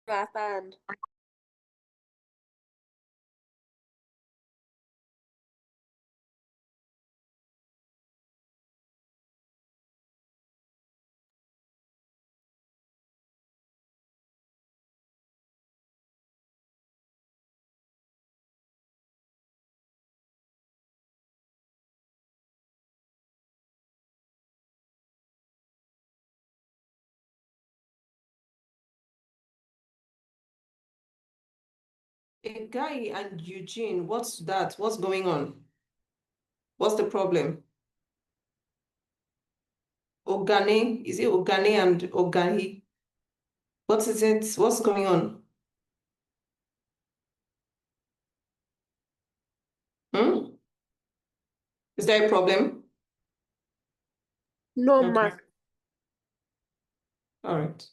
understand. A guy and Eugene, what's that? What's going on? What's the problem? Ogane, is it Ogane and Ogahi? What is it? What's going on? Hmm? Is there a problem? No, Okay, ma. all right.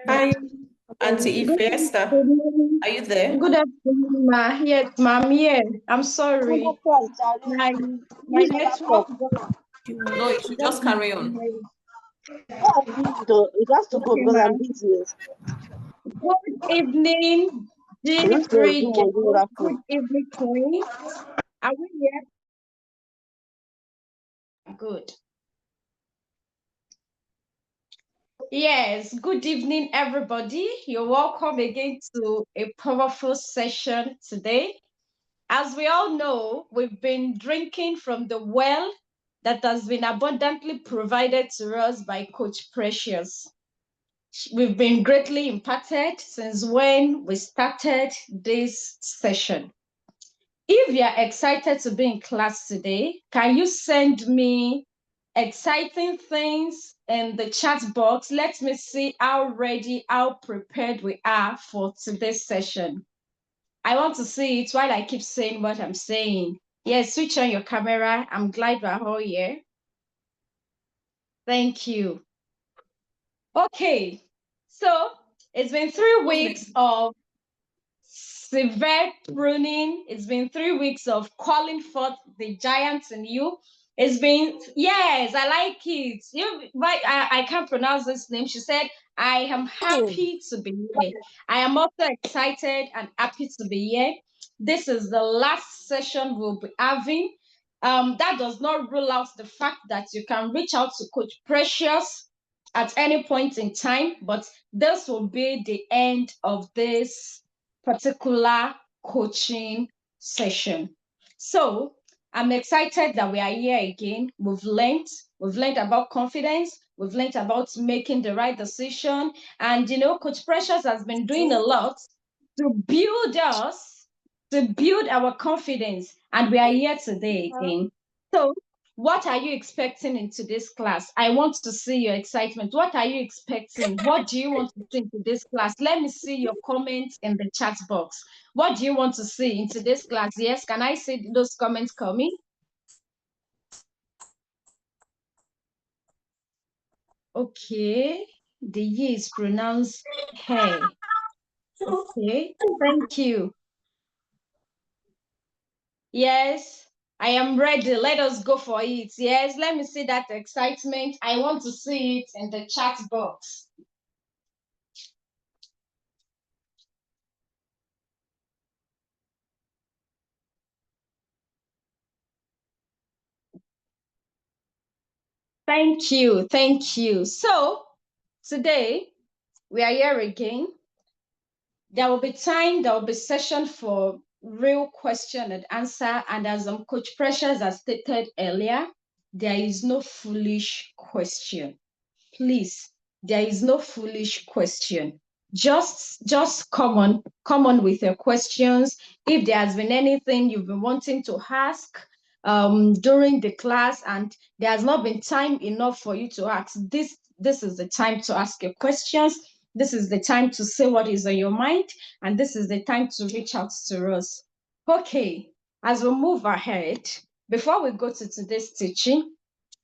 Hi, Auntie Ife, Esther. Good morning. Are you there? Good afternoon, ma. Yes, ma'am. Here. I'm sorry. My my network No, you should just just carry on. It has to go okay, because I'm ma'am. busy. Good evening, I just to do G3 more than girls. that Good phone. evening, Queen. Are we here? Good. Yes, good evening, everybody. You're welcome again to a powerful session today. As we all know, we've been drinking from the well that has been abundantly provided to us by Coach Precious. We've been greatly impacted since when we started this session. If you're excited to be in class today, can you send me exciting things in the chat box? Let me see how ready, how prepared we are for today's session. I want to see it while I keep saying what I'm saying. Yes, switch on your camera. I'm glad we're all here. Thank you. Okay, so it's been 3 weeks of severe pruning. It's been 3 weeks of calling forth the giants in you. It's been, yes, I like it. I can't pronounce this name. She said, I am happy to be here. I am also excited and happy to be here. This is the last session we'll be having. That does not rule out the fact that you can reach out to Coach Precious at any point in time, but this will be the end of this particular coaching session. So I'm excited that we are here again. We've learned about confidence. We've learned about making the right decision. And, Coach Precious has been doing a lot to build us, to build our confidence. And we are here today again. So what are you expecting into this class? I want to see your excitement. What are you expecting? What do you want to see into this class? Let me see your comments in the chat box. What do you want to see into this class? Yes, can I see those comments coming? Okay, the Y is pronounced hey. Okay, thank you. Yes. I am ready. Let us go for it. Yes, let me see that excitement. I want to see it in the chat box. Thank you. Thank you. So today we are here again. There will be time, there will be session for real question and answer. And as Coach Precious has stated earlier, there is no foolish question. Please, there is no foolish question. Just come on with your questions. If there has been anything you've been wanting to ask during the class and there has not been time enough for you to ask, this is the time to ask your questions. This is the time to say what is on your mind, and this is the time to reach out to us. Okay, as we move ahead, before we go to today's teaching,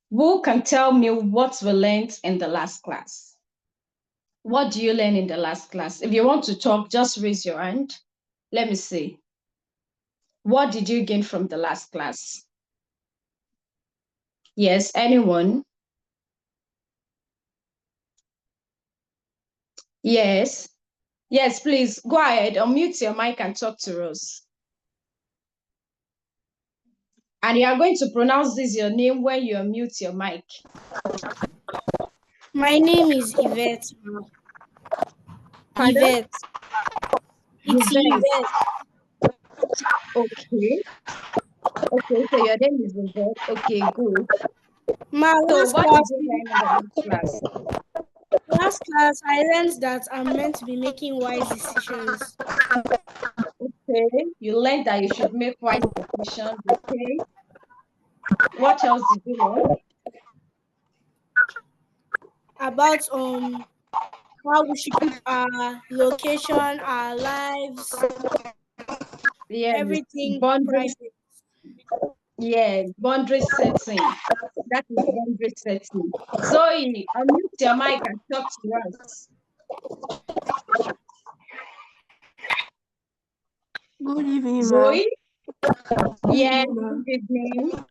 who can tell me what we learned in the last class? What do you learn in the last class? If you want to talk, just raise your hand. Let me see. What did you gain from the last class? Yes, anyone? Yes. Yes, please go ahead, unmute your mic and talk to us. And you are going to pronounce this your name when you unmute your mic. My name is Yvette. Yvette. It's Yvette. Okay. Okay, so your name is Yvette. Okay, good. My So last what class, did you learn in the last class? last class, I learned that I'm meant to be making wise decisions. Okay, you learned that you should make wise decisions. Okay. What else did you learn? About how we should keep our location, our lives, Yes, everything boundaries. private. Yeah, boundary setting. That is boundary setting. Zoe, unmute your mic and talk to us. Good evening, Zoe? Yes, ma'am. good evening.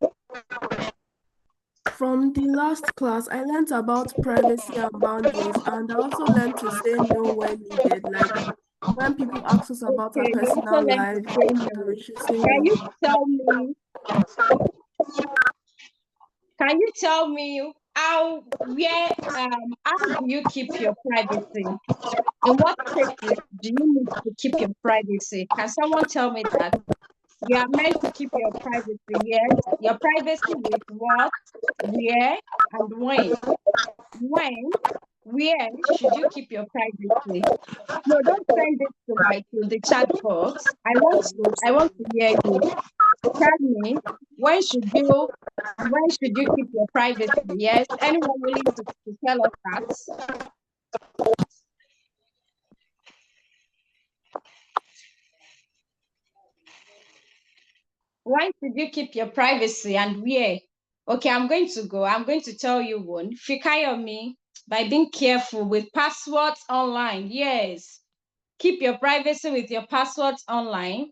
From the last class, I learned about privacy and boundaries, and I also learned to say no when needed. Like when people ask us about our Okay, you also personal learned to life, say no. we should say Can you no. tell me? Can you tell me how do you keep your privacy? In what cases do you need to keep your privacy? Can someone tell me that? You are meant to keep your privacy, yes. Your privacy with what, where, and when. When, where should you keep your privacy? No, don't send it to the chat box. I want to hear you. Tell me, when should you keep your privacy? Yes. Anyone willing to tell us that? When should you keep your privacy and where? Okay, I'm going to tell you one. Fikayomi, by being careful with passwords online. Yes. Keep your privacy with your passwords online.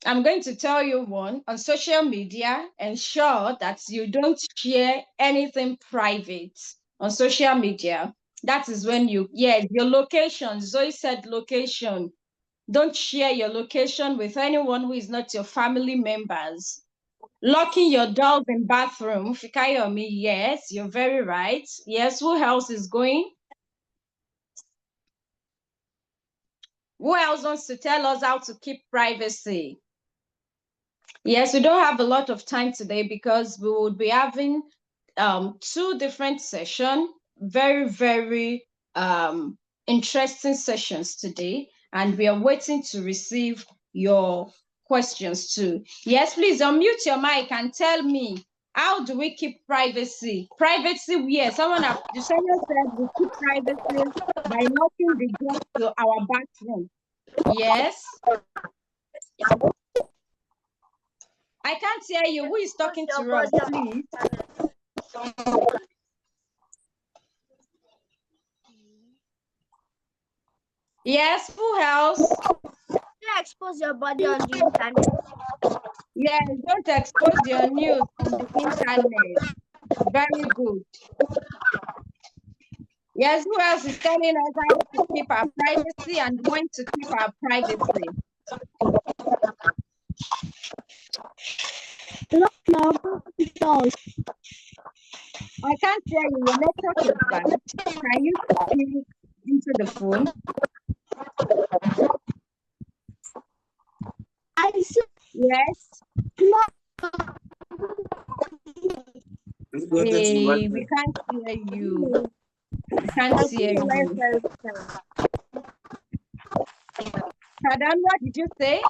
I'm going to tell you one on social media. Ensure that you don't share anything private on social media. That is when your location. Zoe said location. Don't share your location with anyone who is not your family members. Locking your dogs in bathroom. Fikayomi, yes, you're very right. Yes, who else is going? Who else wants to tell us how to keep privacy? Yes, we don't have a lot of time today because we will be having two different sessions, very, very interesting sessions today, and we are waiting to receive your questions too. Yes, please unmute your mic and tell me, how do we keep privacy? Privacy where? Someone said we keep privacy by locking the door to our bathroom. Yes. I can't hear you. Who is talking to us, please? Yes, who else? You expose your body on the internet. Yes, don't expose your news on the internet. Very good. Yes, who else is telling us how to keep our privacy and when to keep our privacy? I can't hear you. Your network is bad. Can you speak into the phone? Yes. Hey, we can't hear you. We can't hear you. Pardon, what did you say?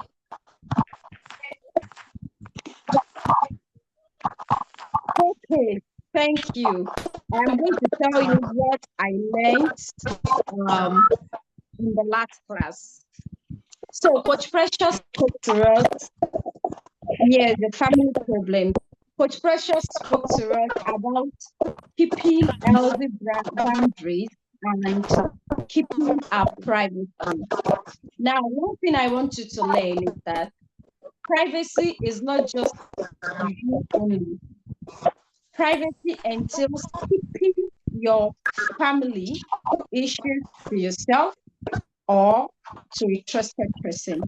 Okay, thank you. I'm going to tell you what I learned in the last class. So Coach Precious spoke to us, yes, the family problem. Coach Precious spoke to us about keeping healthy boundaries and keeping our privacy. Now, one thing I want you to learn is that privacy is not just you only. Privacy entails keeping your family issues to yourself or to a trusted person.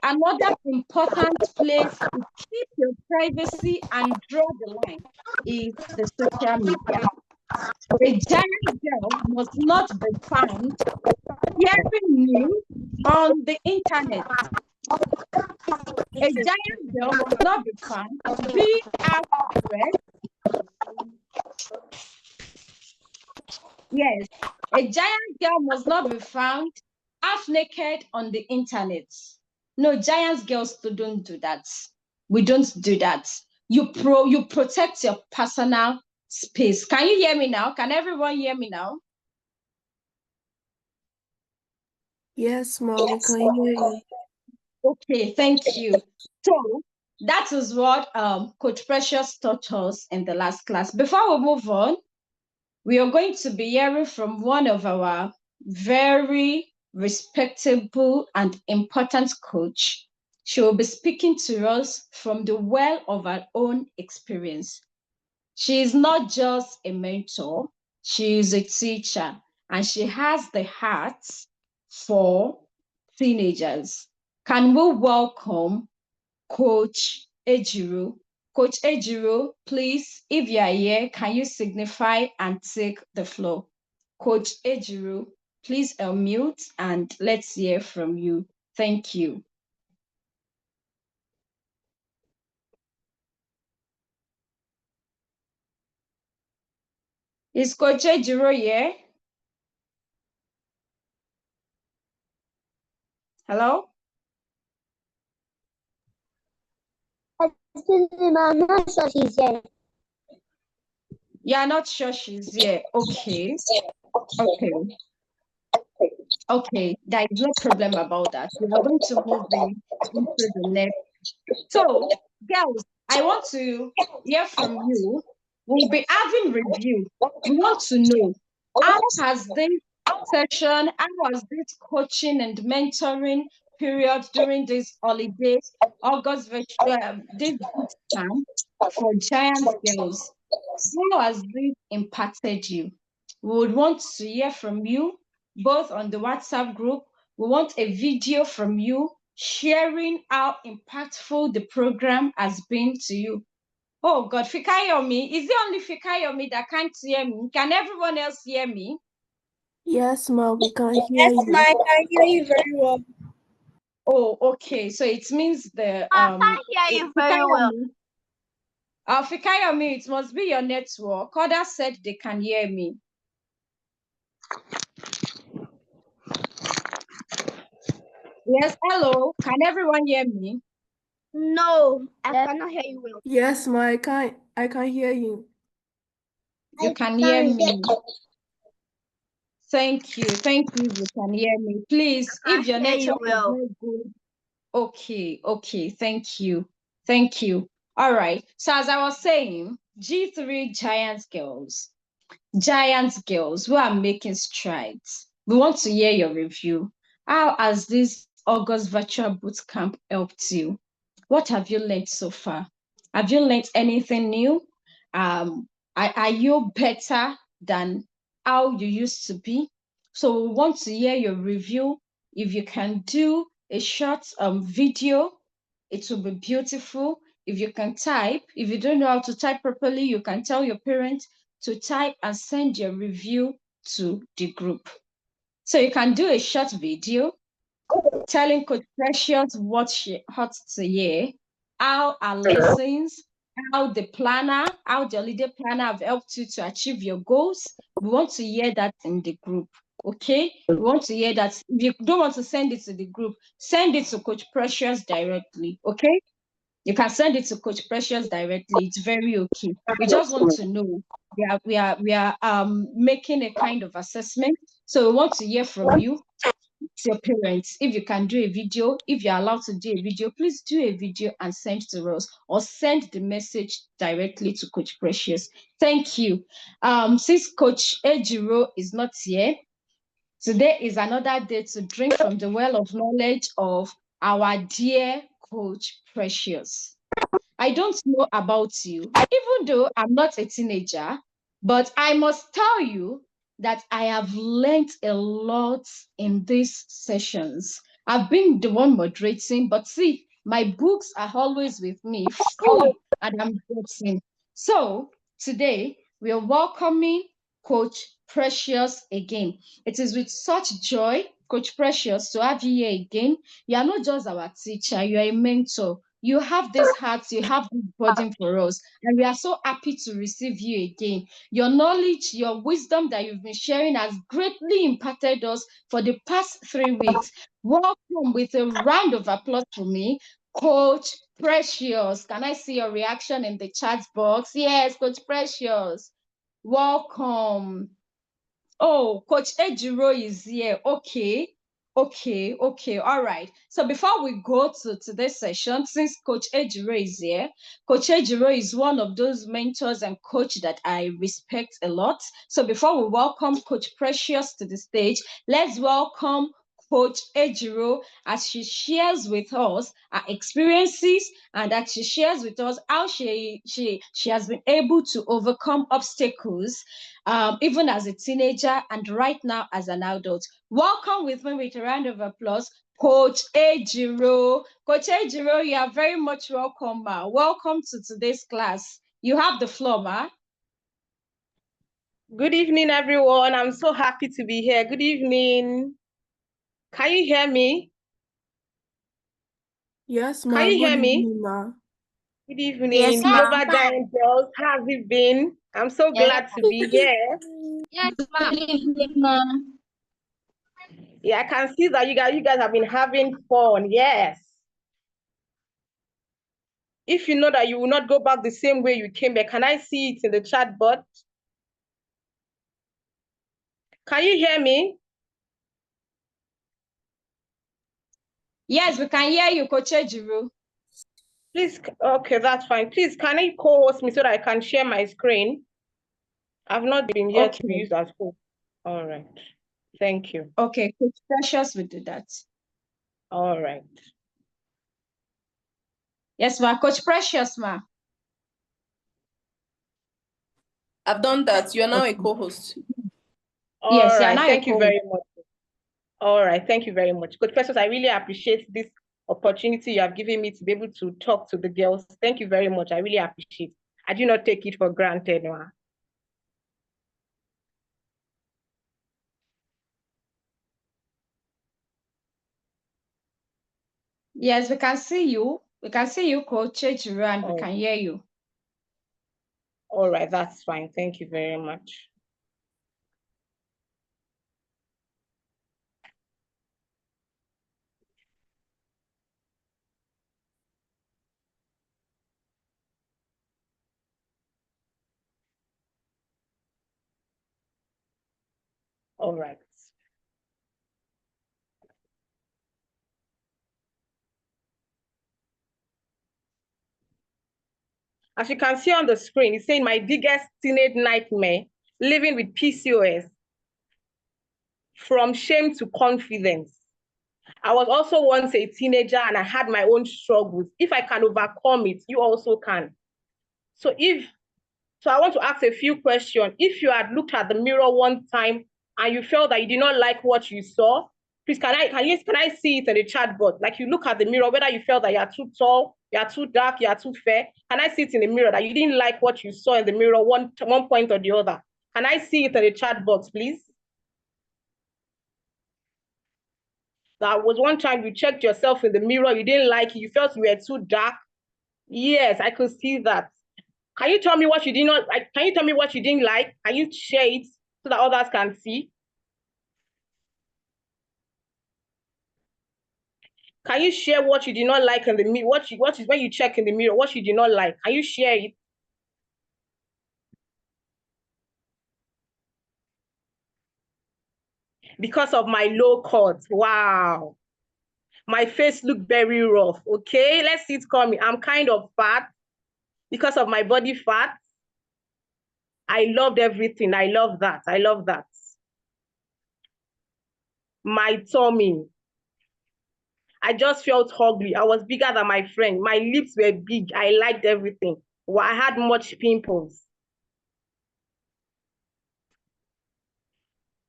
Another important place to keep your privacy and draw the line is the social media. A giant girl must not be found hearing news on the internet. A giant girl must not be found being out dressed. Yes, a giant girl must not be found half naked on the internet. No, giant girls don't do that. We don't do that. You protect your personal space. Can you hear me now? Can everyone hear me now? Yes, Mom, we can hear you. Okay, thank you. So that is what Coach Precious taught us in the last class. Before we move on, we are going to be hearing from one of our very respectable and important coach. She will be speaking to us from the well of her own experience. She is not just a mentor, she is a teacher, and she has the heart for teenagers. Can we welcome Coach Ejiro? Coach Ejiro, please, if you are here, can you signify and take the floor? Coach Ejiro, please unmute and let's hear from you. Thank you. Is Coach Ejiro here? Hello? Excuse me, I'm not sure she's here. You are not sure she's here. Okay. Okay. Okay. There is no problem about that. We are going to move into the next. So, girls, I want to hear from you. We'll be having review. We want to know how has this session, how has this coaching and mentoring period during this holiday, August, this boot camp for giant girls, how has this impacted you? We would want to hear from you both on the WhatsApp group. We want a video from you sharing how impactful the program has been to you. Oh God, Fikayomi, is it only Fikayomi that can't hear me? Can everyone else hear me? Yes, Mom, we can hear Yes, you. I can hear you very well. Oh, okay. So it means the I can't hear you very well. Fikayomi, it must be your network. Others said they can hear me. Yes, hello. Can everyone hear me? No, I cannot hear you well. Yes, Mom, I can hear you. You can hear me. Thank you. Thank you. You can hear me. Please, if your network is very good. Okay, okay. Thank you. Thank you. All right. So as I was saying, G3 giant girls who are making strides. We want to hear your review. How has this August virtual bootcamp helped you? What have you learned so far? Have you learned anything new? Are you better than how you used to be? So we want to hear your review. If you can do a short video, it will be beautiful. If you can type, if you don't know how to type properly, you can tell your parents to type and send your review to the group. So you can do a short video telling Coach Precious what she had to hear, how our lessons, how the holiday planner have helped you to achieve your goals. We want to hear that in the group. Okay, we want to hear that. If you don't want to send it to the group, send it to Coach Precious directly. Okay, you can send it to Coach Precious directly. It's very okay. We just want to know. We are making a kind of assessment. So we want to hear from you, to your parents. If you can do a video, if you're allowed to do a video, please do a video and send to us, or send the message directly to Coach Precious. Thank you. Since Coach Ejiro is not here, today is another day to drink from the well of knowledge of our dear Coach Precious. I don't know about you, even though I'm not a teenager, but I must tell you that I have learned a lot in these sessions. I've been the one moderating, but see, my books are always with me, full, and I'm getting. So today, we are welcoming Coach Precious again. It is with such joy, Coach Precious, to have you here again. You are not just our teacher, you are a mentor. You have this heart, you have this burden for us, and we are so happy to receive you again. Your knowledge, your wisdom that you've been sharing has greatly impacted us for the past 3 weeks. Welcome with a round of applause for me, Coach Precious. Can I see your reaction in the chat box? Yes, Coach Precious. Welcome. Oh, Coach Ejiro is here. Okay. All right. So before we go to today's session, since Coach Ejiro is here, Coach Ejiro is one of those mentors and coach that I respect a lot. So before we welcome Coach Precious to the stage, let's welcome Coach Ejiro as she shares with us her experiences, and that she shares with us how she has been able to overcome obstacles, even as a teenager and right now as an adult. Welcome with me with a round of applause, Coach Ejiro. Coach Ejiro, you are very much welcome, ma. Welcome to today's class. You have the floor, ma. Good evening, everyone. I'm so happy to be here. Good evening. Can you hear me? Yes, ma. Can you Good hear me? evening, ma. Good evening, Yes, Global ma'am. Giant Girls. How have you been? I'm so glad to be here. Yes, Good ma'am. evening, ma. Yeah, I can see that you guys have been having fun. Yes. If you know that you will not go back the same way you came back, can I see it in the chat box? Can you hear me? Yes, we can hear you, Coach Ejiro. Please, okay, that's fine. Please, can you co-host me so that I can share my screen? I've not been yet to be Okay. used as host. All right. Thank you. Okay, Coach Precious will do that. All right. Yes, ma. Coach Precious, ma. I've done that. You're now a co-host. All Yes, you are right. now a Thank you co-host. very much. All right. Thank you very much. Coach Precious, I really appreciate this opportunity you have given me to be able to talk to the girls. Thank you very much. I really appreciate it. I do not take it for granted, ma. Yes, we can see you. We can see you, Coach Ejiro, and we Oh, can hear you. all right. That's fine. Thank you very much. All right. As you can see on the screen, it's saying my biggest teenage nightmare, living with PCOS, from shame to confidence. I was also once a teenager and I had my own struggles. If I can overcome it, you also can. So I want to ask a few questions. If you had looked at the mirror one time and you felt that you did not like what you saw, please can I see it in the chat box? Like you look at the mirror, whether you felt that you are too tall, you are too dark, you are too fair. Can I see it in the mirror that you didn't like what you saw in the mirror one point or the other? Can I see it in the chat box, please? That was one time you checked yourself in the mirror, you didn't like it, you felt you were too dark. Yes, I could see that. Can you tell me what you did not like? Can you tell me what you didn't like? Can you share it so that others can see? Can you share what you did not like in the mirror? What is when you check in the mirror, what you did not like? Can you share it? Because of my low cut. Wow. My face looked very rough. Okay, let's see it coming. I'm kind of fat because of my body fat. I loved everything. I love that. I love that. My tummy. I just felt ugly. I was bigger than my friend. My lips were big. I liked everything. Well, I had much pimples.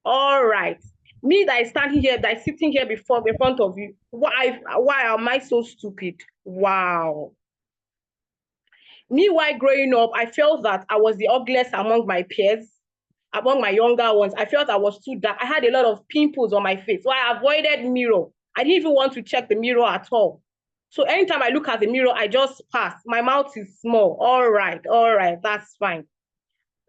All right. Me that is standing here, that is sitting here before in front of you. Why am I so stupid? Wow. Me, while growing up, I felt that I was the ugliest among my peers, among my younger ones. I felt I was too dark. I had a lot of pimples on my face. So I avoided mirror. I didn't even want to check the mirror at all. So anytime I look at the mirror, I just pass. My mouth is small. All right, that's fine.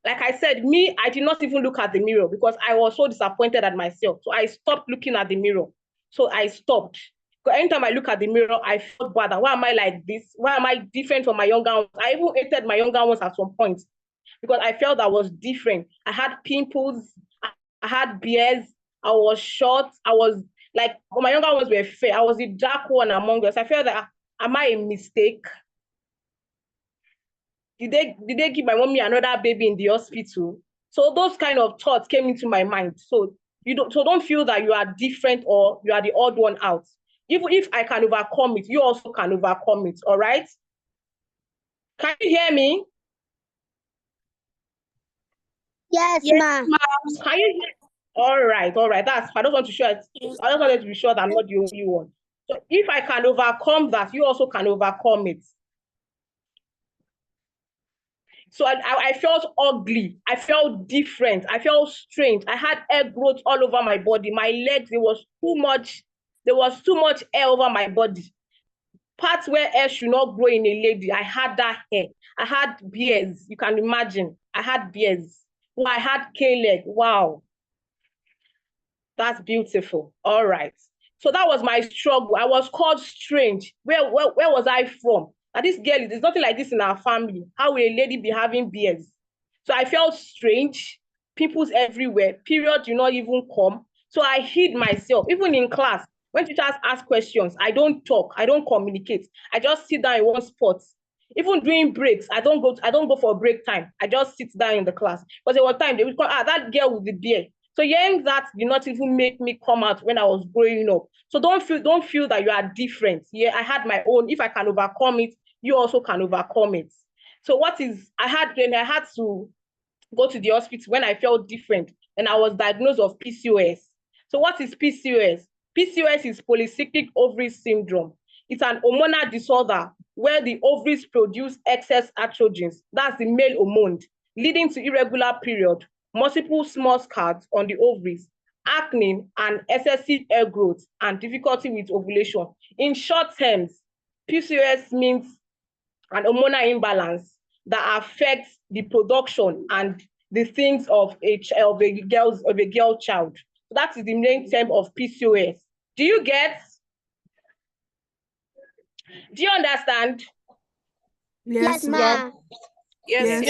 Like I said, me, I did not even look at the mirror because I was so disappointed at myself. So I stopped looking at the mirror. So I stopped. Because anytime I look at the mirror, I felt bad. Why am I like this? Why am I different from my younger ones? I even hated my younger ones at some point because I felt I was different. I had pimples. I had beards. I was short. I was like, my younger ones were fair. I was the dark one among us. I felt that, am I a mistake? Did they give my mommy another baby in the hospital? So those kind of thoughts came into my mind. So don't feel that you are different or you are the odd one out. Even if I can overcome it, you also can overcome it. All right? Can you hear me? Yes, ma'am. Can you hear? All right. That's. I just want to show it. I just wanted to be sure that I'm not the only one. So if I can overcome that, you also can overcome it. So I felt ugly. I felt different. I felt strange. I had hair growth all over my body. My legs, there was too much hair over my body. Parts where hair should not grow in a lady, I had that hair. I had beards. You can imagine. I had beards. Well, I had K-leg. Wow. That's beautiful. All right. So that was my struggle. I was called strange. Where was I from? And this girl, there's nothing like this in our family. How will a lady be having beards? So I felt strange. Pimples everywhere. Period do not even come. So I hid myself. Even in class, when teachers ask questions, I don't talk. I don't communicate. I just sit down in one spot. Even during breaks, I don't go for break time. I just sit down in the class. Because there was time they would call, that girl with the beard. So hearing that did not even make me come out when I was growing up. So don't feel that you are different. Yeah, I had my own. If I can overcome it, you also can overcome it. So I had to go to the hospital when I felt different and I was diagnosed of PCOS. So what is PCOS? PCOS is polycystic ovary syndrome. It's an hormonal disorder where the ovaries produce excess estrogens, that's the male hormone, leading to irregular period, multiple small scars on the ovaries, acne and excessive hair growth, and difficulty with ovulation. In short terms, PCOS means an hormonal imbalance that affects the production and the things of a girl child. So that is the main term of PCOS. Do you get? Do you understand? Yes, ma'am. Yes.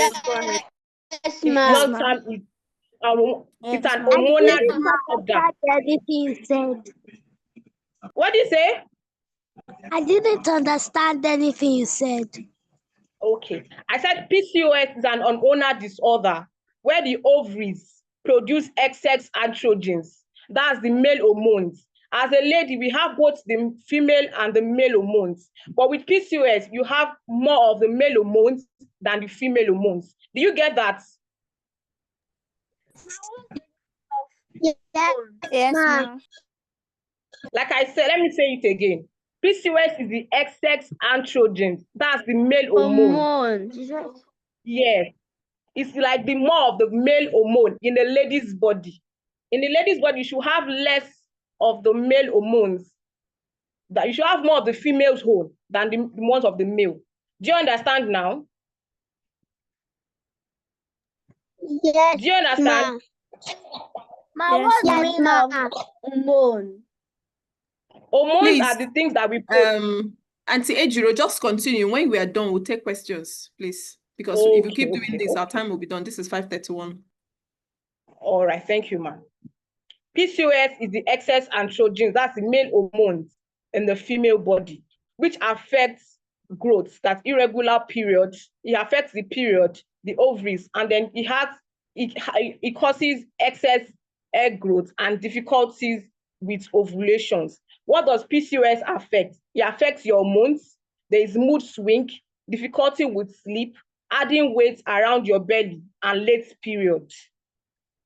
Yes, In ma'am. short term, it's an I hormonal didn't disorder. understand anything you said. What do you say? I didn't understand anything you said. Okay. I said PCOS is an hormonal disorder where the ovaries produce excess androgens. That's the male hormones. As a lady, we have both the female and the male hormones. But with PCOS, you have more of the male hormones than the female hormones. Do you get that? Yes, ma'am. Like I said, let me say it again. PCOS is the excess androgen. That's the male hormone. Yes. It's like the more of the male hormone in the lady's body. In the lady's body, you should have less of the male hormones. That you should have more of the female's hormone than the ones of the male. Do you understand now? Yes, Do you understand? What's the meaning of hormone? Hormones Please, are the things that we put. Auntie Ejiro, just continue. When we are done, we'll take questions, please. Because if you keep doing this, our time will be done. This is 5:31. All right, thank you, ma'am. PCOS is the excess androgens, that's the male hormones in the female body, which affects growth, that's irregular periods. It affects the period, the ovaries, and then it causes excess egg growth and difficulties with ovulations. What does PCOS affect? It affects your hormones. There is mood swing, difficulty with sleep, adding weight around your belly, and late period.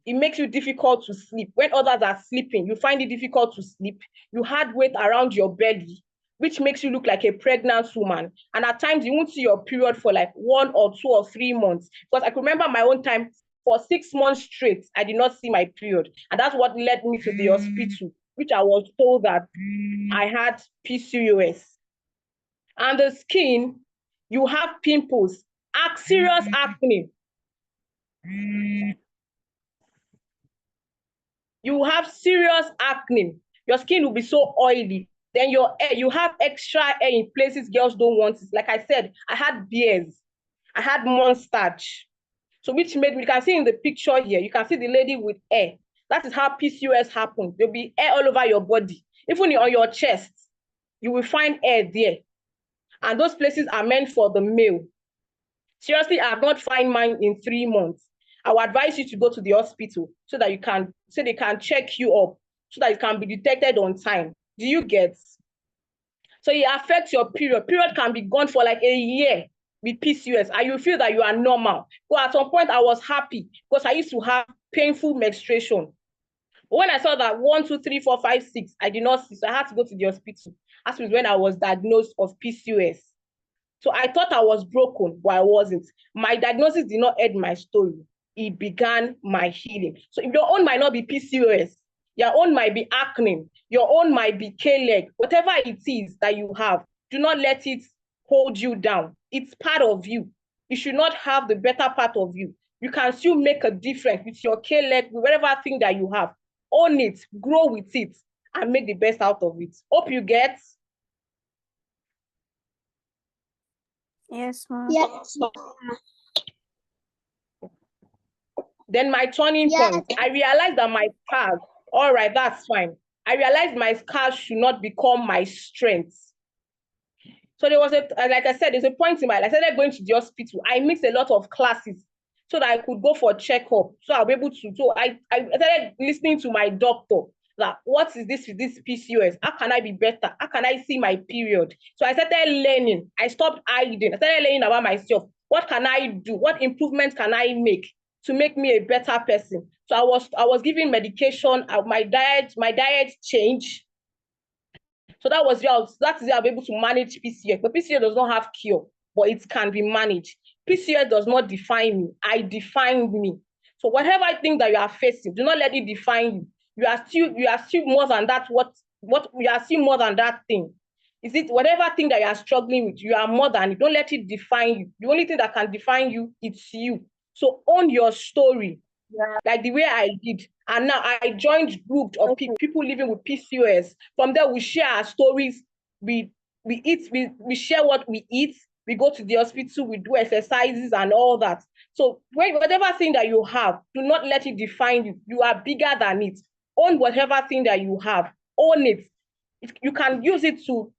It makes you difficult to sleep. When others are sleeping, you find it difficult to sleep. You had weight around your belly, which makes you look like a pregnant woman. And at times, you won't see your period for like 1 or 2 or 3 months. Because I can remember my own time, for 6 months straight, I did not see my period. And that's what led me to the hospital, which I was told that I had PCOS. And the skin, you have pimples, serious acne. You have serious acne. Your skin will be so oily. Then your hair, you have extra hair in places girls don't want it. Like I said, I had beards. I had mustache. So which made me, you can see in the picture here, you can see the lady with hair. That is how PCOS happens. There'll be hair all over your body. Even on your chest, you will find hair there. And those places are meant for the male. Seriously, I have not found mine in 3 months. I would advise you to go to the hospital so that they can check you up, so that it can be detected on time. Do you get? So it affects your period. Period can be gone for like a year with PCOS, and you feel that you are normal. But at some point, I was happy because I used to have painful menstruation. When I saw that 1, 2, 3, 4, 5, 6, I did not see, so I had to go to the hospital. That was when I was diagnosed of PCOS. So I thought I was broken, but I wasn't. My diagnosis did not end my story. It began my healing. So if your own might not be PCOS, your own might be acne, your own might be K-leg, whatever it is that you have, do not let it hold you down. It's part of you. You should not have the better part of you. You can still make a difference with your K-leg, with whatever thing that you have. Own it, grow with it, and make the best out of it. Hope you get. Yes, ma'am. Yes. Then my turning point, I realized that my scars, all right, that's fine. I realized my scars should not become my strength. So there was like I said, there's a point in my life. I started going to the hospital. I mixed a lot of classes so that I could go for a checkup. So I'll be able to, so I started listening to my doctor. Like, what is this with this PCOS? How can I be better? How can I see my period? So I started learning. I stopped hiding. I started learning about myself. What can I do? What improvements can I make to make me a better person? So I was given medication. My diet changed. So that is how I'll be able to manage PCOS. But PCOS does not have cure, but it can be managed. PCOS does not define me. I define me. So whatever I think that you are facing, do not let it define you. You are still more than that. You are still more than that thing. Is it whatever thing that you are struggling with? You are more than it. Don't let it define you. The only thing that can define you, it's you. So own your story, like the way I did. And now I joined groups of people living with PCOS. From there, we share our stories. We share what we eat. We go to the hospital. We do exercises and all that. So whatever thing that you have, do not let it define you. You are bigger than it. Own whatever thing that you have. Own it. You can use it to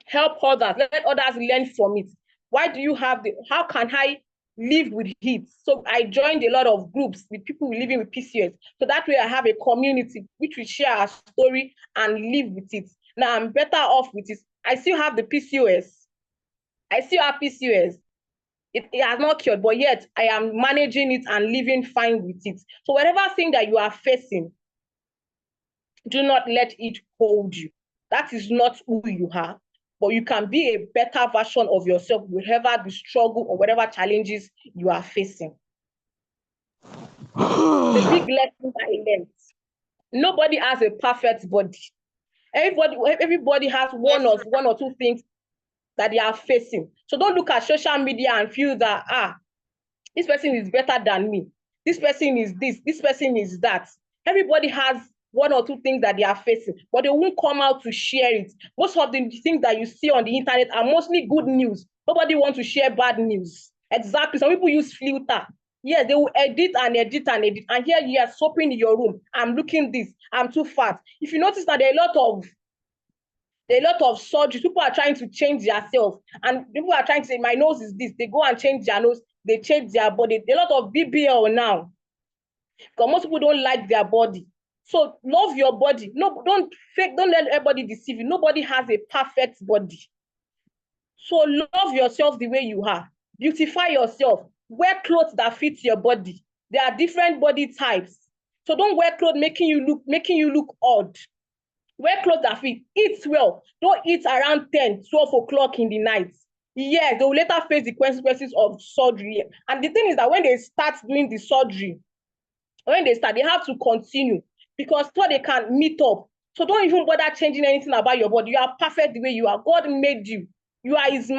help others. Let others learn from it. Why do you have how can I live with it. So I joined a lot of groups with people living with PCOS. So that way I have a community which we share our story and live with it. Now I'm better off with it. I still have the PCOS. I still have PCOS. It has not cured, but yet I am managing it and living fine with it. So whatever thing that you are facing, do not let it hold you. That is not who you are, but you can be a better version of yourself, whatever the struggle or whatever challenges you are facing. The big lesson I learned: nobody has a perfect body. Everybody has one or two things that they are facing. So don't look at social media and feel that, this person is better than me. This person is this person is that. Everybody has one or two things that they are facing, but they won't come out to share it. Most of the things that you see on the internet are mostly good news. Nobody wants to share bad news. Exactly. Some people use filter. Yes, they will edit and edit and edit. And here you are sopping in your room. I'm looking this. I'm too fat. If you notice that there are a lot of surgery. People are trying to change themselves, and people are trying to say, my nose is this. They go and change their nose. They change their body. There are a lot of BBL now, because most people don't like their body. So love your body. No, don't let everybody deceive you. Nobody has a perfect body. So love yourself the way you are. Beautify yourself. Wear clothes that fit your body. There are different body types. So don't wear clothes making you look odd. Wear clothes that fit. Eat well. Don't eat around 10, 12 o'clock in the night. Yes, they will later face the consequences of surgery. And the thing is that when they start doing the surgery, they have to continue, because so they can meet up. So don't even bother changing anything about your body. You are perfect the way you are. God made you. You are his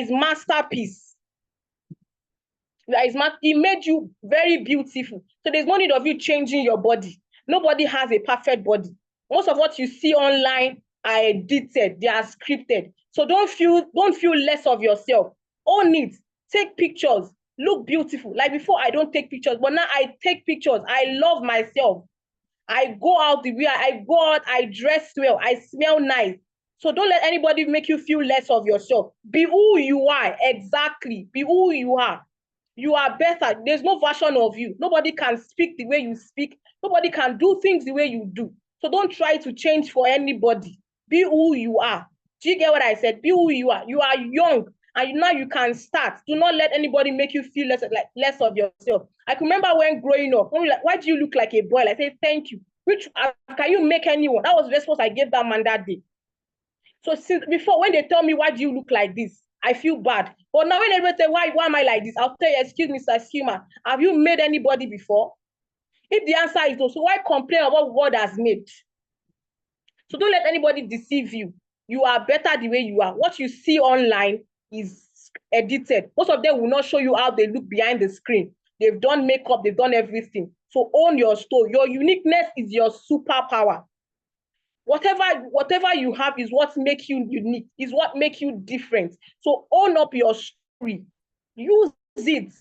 masterpiece. He made you very beautiful. So there's no need of you changing your body. Nobody has a perfect body. Most of what you see online are edited, they are scripted. So don't feel less of yourself. Own it. Take pictures. Look beautiful. Like before, I don't take pictures, but now I take pictures. I love myself. I go out I dress well, I smell nice. So don't let anybody make you feel less of yourself. Be who you are. Exactly. Be who you are. You are better. There's no version of you. Nobody can speak the way you speak. Nobody can do things the way you do. So don't try to change for anybody. Be who you are. Do you get what I said? Be who you are. You are young, and now you can start. Do not let anybody make you feel less of yourself. I can remember when growing up, when like, why do you look like a boy? I say, thank you. Which can you make anyone? That was the response I gave that man that day. So since before, when they tell me, why do you look like this? I feel bad. But now when everybody say, why am I like this? I'll tell you, excuse me, Sir Schema, have you made anybody before? If the answer is no, so why complain about what God has made? So don't let anybody deceive you. You are better the way you are. What you see online is edited. Most of them will not show you how they look behind the screen. They've done makeup, they've done everything. So own your story. Your uniqueness is your superpower. Whatever you have is what makes you unique, is what makes you different. So own up your story. Use it.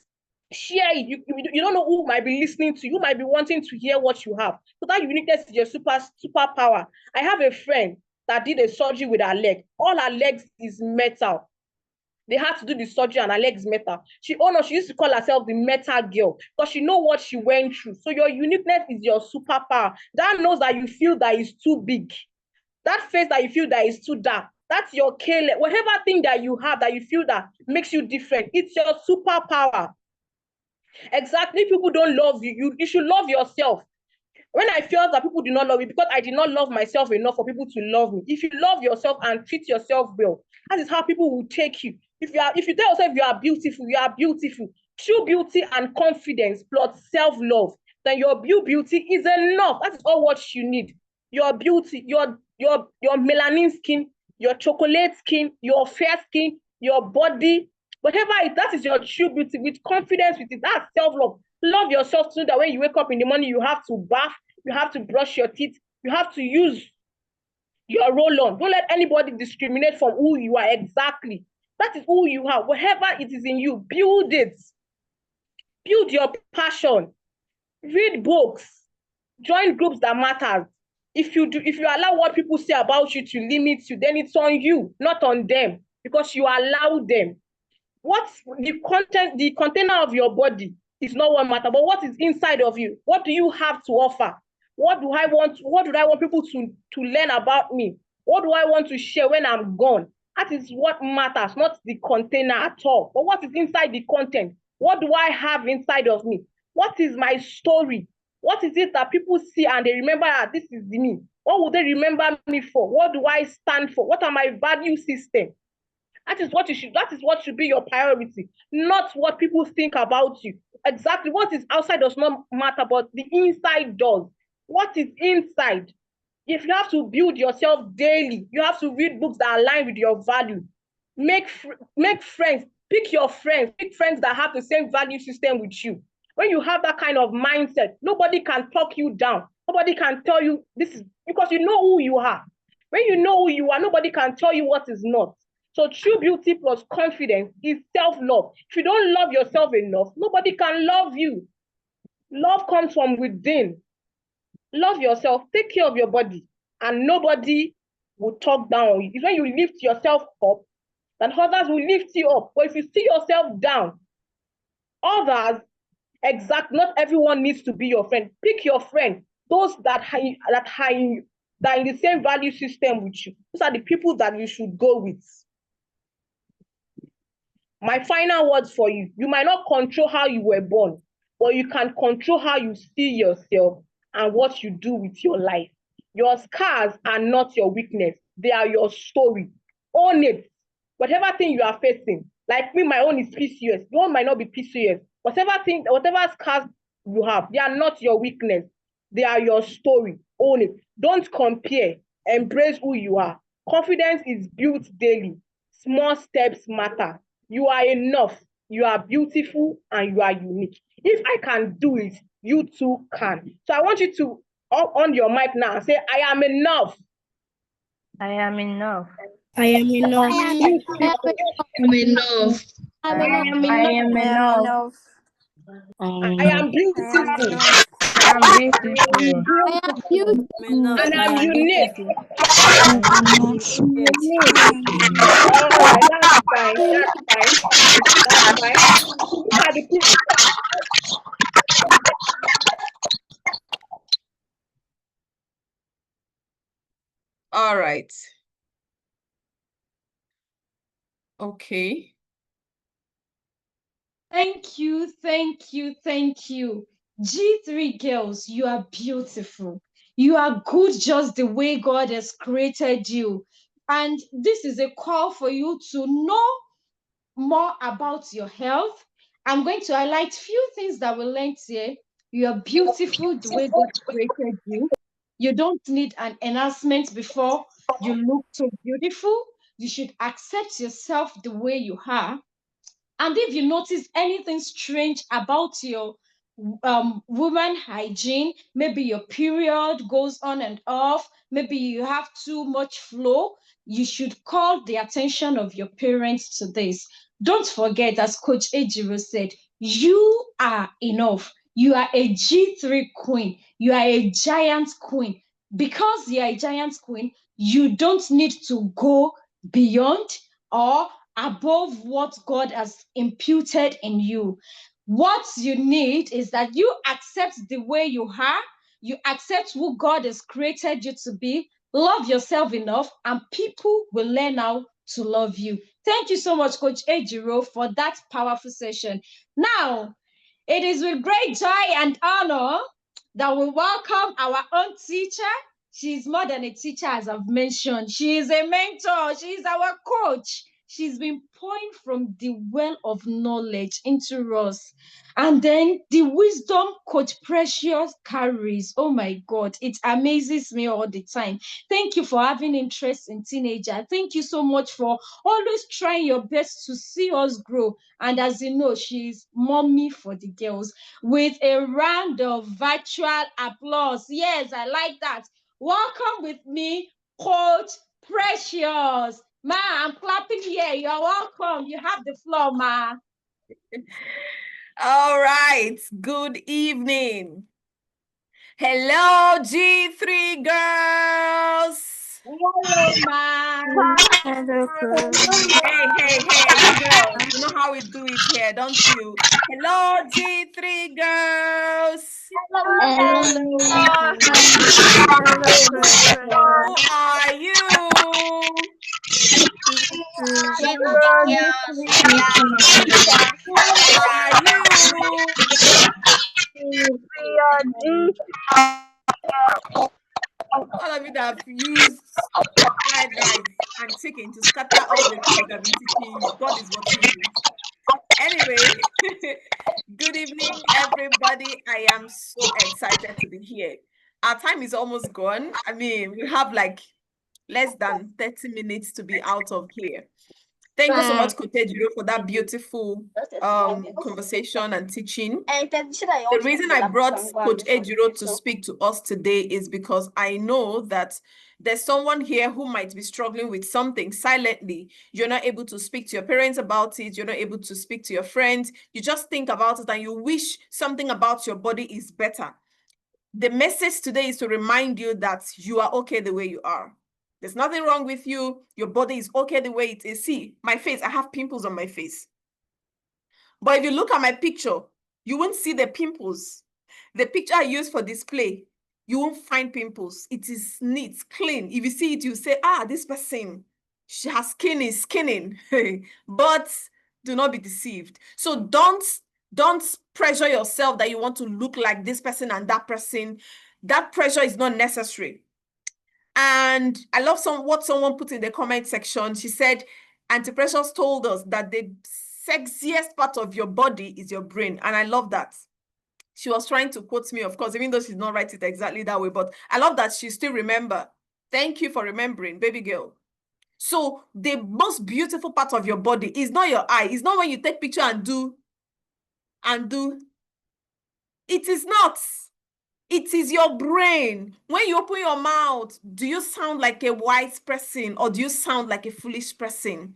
Share it. You don't know who might be listening to you, might be wanting to hear what you have. So that uniqueness is your superpower. I have a friend that did a surgery with her leg. All her legs is metal. They had to do the surgery and her legs metal. She used to call herself the metal girl, because she know what she went through. So your uniqueness is your superpower. That nose that you feel that is too big, that face that you feel that is too dark, that's your K-leg. Whatever thing that you have that you feel that makes you different, it's your superpower. Exactly. If people don't love you, you should love yourself. When I felt that people do not love me, because I did not love myself enough for people to love me. If you love yourself and treat yourself well, that is how people will take you. If you tell yourself you are beautiful, you are beautiful. True beauty and confidence plus self-love, then your beauty is enough. That is all what you need. Your beauty, your melanin skin, your chocolate skin, your fair skin, your body, whatever that is your true beauty, with confidence, with it. That's self-love. Love yourself so that when you wake up in the morning, you have to bath, you have to brush your teeth, you have to use your roll-on. Don't let anybody discriminate from who you are. Exactly. That is who you are. Whatever it is in you, build it. Build your passion. Read books. Join groups that matter. If you allow what people say about you to limit you, then it's on you, not on them, because you allow them. What's the content, the container of your body is not what matters, but what is inside of you? What do you have to offer? What do I want people to learn about me? What do I want to share when I'm gone? That is what matters, not the container at all, but what is inside the content? What do I have inside of me? What is my story? What is it that people see and they remember that this is me? What will they remember me for? What do I stand for? What are my value system? That is what should be your priority, not what people think about you. Exactly what is outside does not matter, but the inside does. What is inside? If you have to build yourself daily, you have to read books that align with your value. Make friends, pick your friends, pick friends that have the same value system with you. When you have that kind of mindset, nobody can talk you down. Nobody can tell you this is because you know who you are. When you know who you are, nobody can tell you what is not. So true beauty plus confidence is self-love. If you don't love yourself enough, nobody can love you. Love comes from within. Love yourself, take care of your body, and nobody will talk down on you. It's when you lift yourself up that others will lift you up. But if you see yourself down, others, not everyone needs to be your friend. Pick your friend, those that are in the same value system with you. Those are the people that you should go with. My final words for you: you might not control how you were born, but you can control how you see yourself and what you do with your life. Your scars are not your weakness. They are your story. Own it. Whatever thing you are facing, like me, my own is PCOS. Your own might not be PCOS. Whatever scars you have, they are not your weakness. They are your story. Own it. Don't compare. Embrace who you are. Confidence is built daily. Small steps matter. You are enough. You are beautiful and you are unique. If I can do it, you too can. So I want you to on your mic now and say, I am enough. I am enough. I am enough. I am enough. I am enough. I am beautiful. I'm beautiful. And I'm unique. Yes. All right, that's fine. That's fine. Look at the people. All right. Okay. Thank you, thank you, thank you. G3 girls, you are beautiful. You are good just the way God has created you. And this is a call for you to know more about your health. I'm going to highlight few things that we learned here. You are beautiful the way God created you. You don't need an enhancement before you look so beautiful. You should accept yourself the way you are. And if you notice anything strange about your woman hygiene, maybe your period goes on and off, maybe you have too much flow, you should call the attention of your parents to this. Don't forget, as Coach Ejiro said, you are enough. You are a G3 queen. You are a giant queen. Because you are a giant queen, you don't need to go beyond or above what God has imputed in you. What you need is that you accept the way you are, you accept who God has created you to be, love yourself enough, and people will learn how to love you. Thank you so much, Coach Ejiro, for that powerful session. Now, it is with great joy and honor that we welcome our own teacher. She's more than a teacher, as I've mentioned. She is a mentor. She is our coach. She's been pouring from the well of knowledge into us. And then the wisdom Coach Precious carries. Oh my God, it amazes me all the time. Thank you for having interest in teenager. Thank you so much for always trying your best to see us grow. And as you know, she's mommy for the girls. With a round of virtual applause. Yes, I like that. Welcome with me, Coach Precious. Ma, I'm clapping here. You're welcome. You have the floor, ma. All right. Good evening. Hello, G3 girls. Hello, ma. Hey, you girls, you know how we do it here, don't you? Hello, G3 girls. Who are you? Who are you? All of you that have used fried rice and chicken to scatter all the things I've been teaching you. God is watching you. Anyway, good evening, everybody. I am so excited to be here. Our time is almost gone. I mean, we have like less than 30 minutes to be out of here. Thank you so much, Coach Ejiro, for that beautiful conversation and teaching. The reason I brought Coach Ejiro to speak to us today is because I know that there's someone here who might be struggling with something silently. You're not able to speak to your parents about it. You're not able to speak to your friends. You just think about it and you wish something about your body is better. The message today is to remind you that you are okay the way you are. There's nothing wrong with you. Your body is okay the way it is. See, my face, I have pimples on my face. But if you look at my picture, you won't see the pimples. The picture I use for display, you won't find pimples. It is neat, clean. If you see it, you say, this person, she has skin is skinning. But do not be deceived. So don't pressure yourself that you want to look like this person and that person. That pressure is not necessary. And I love what someone put in the comment section. She said, Auntie Precious told us that the sexiest part of your body is your brain. And I love that. She was trying to quote me, of course, even though she's not writing it exactly that way. But I love that she still remember. Thank you for remembering, baby girl. So the most beautiful part of your body is not your eye. It's not when you take picture and do. It is not. It is your brain. When you open your mouth, do you sound like a wise person or do you sound like a foolish person?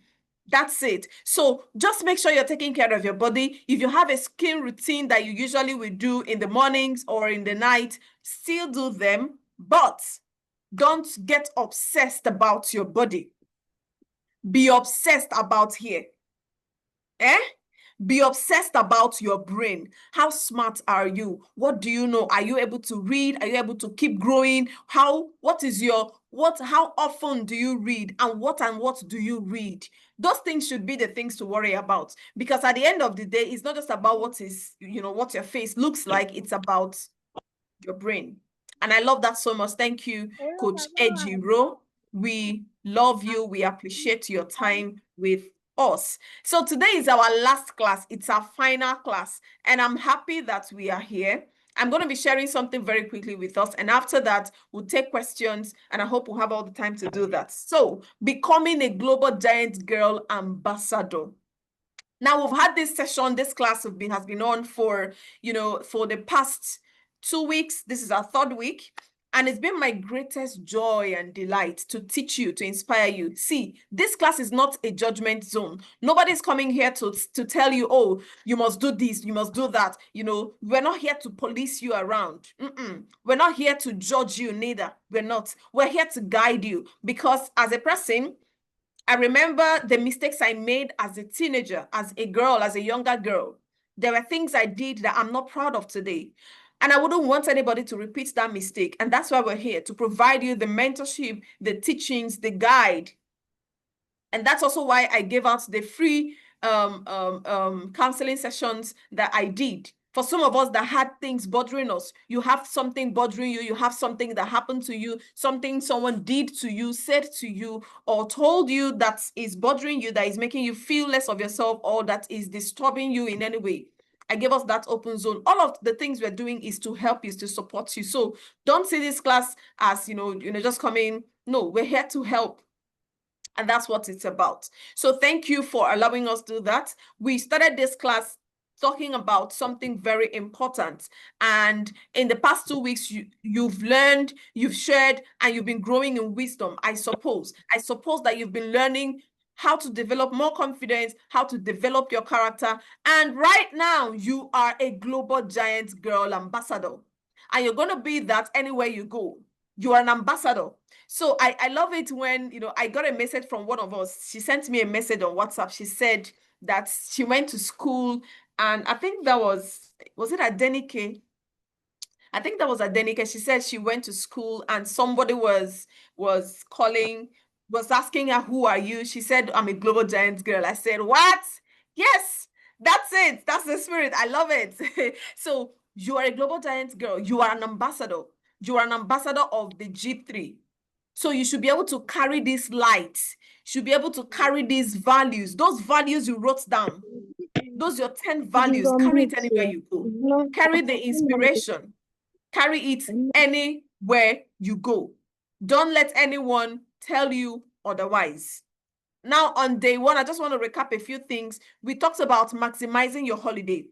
That's it. So just make sure you're taking care of your body. If you have a skin routine that you usually would do in the mornings or in the night, still do them, but don't get obsessed about your body. Be obsessed about here. Be obsessed about your brain. How smart are you? What do you know? Are you able to read? Are you able to keep growing? How often do you read? And what do you read? Those things should be the things to worry about. Because at the end of the day, it's not just about what your face looks like. It's about your brain. And I love that so much. Thank you, Coach Ejiro. We love you. We appreciate your time with us. So today is our last class. It's our final class. And I'm happy that we are here. I'm going to be sharing something very quickly with us. And after that, we'll take questions. And I hope we'll have all the time to do that. So, becoming a Global Giant Girl Ambassador. Now, we've had this session, this class has been on for the past 2 weeks. This is our 3rd week. And it's been my greatest joy and delight to teach you, to inspire you. See, this class is not a judgment zone. Nobody's coming here to tell you, oh, you must do this, you must do that. We're not here to police you around. We're not here to judge you, neither. We're not. We're here to guide you. Because as a person, I remember the mistakes I made as a teenager, as a girl, as a younger girl. There were things I did that I'm not proud of today. And I wouldn't want anybody to repeat that mistake. And that's why we're here, to provide you the mentorship, the teachings, the guide. And that's also why I gave out the free counseling sessions that I did. For some of us that had things bothering us, you have something bothering you, you have something that happened to you, something someone did to you, said to you, or told you that is bothering you, that is making you feel less of yourself, or that is disturbing you in any way. I gave us that open zone. All of the things we're doing is to help you, is to support you. So don't see this class as, just coming. No, we're here to help. And that's what it's about. So thank you for allowing us to do that. We started this class talking about something very important. And in the past 2 weeks, you've learned, you've shared, and you've been growing in wisdom, I suppose. I suppose that you've been learning how to develop more confidence, how to develop your character. And right now, you are a Global Giant Girl Ambassador. And you're going to be that anywhere you go. You are an ambassador. So I love it when, you know, I got a message from one of us. She sent me a message on WhatsApp. She said that she went to school, and I think that was it Adenike? I think that was Adenike. She said she went to school and somebody was calling, was asking her, who are you? She said, I'm a Global Giants girl. I said, what? Yes, that's it. That's the spirit. I love it. So you are a Global Giants girl. You are an ambassador. You are an ambassador of the G3. So you should be able to carry this light. Should be able to carry these values. Those values you wrote down. Those your 10 values. Carry it anywhere you go. Carry the inspiration. Carry it anywhere you go. Don't let anyone tell you otherwise. Now, on day one, I just want to recap a few things. We talked about maximizing your holiday.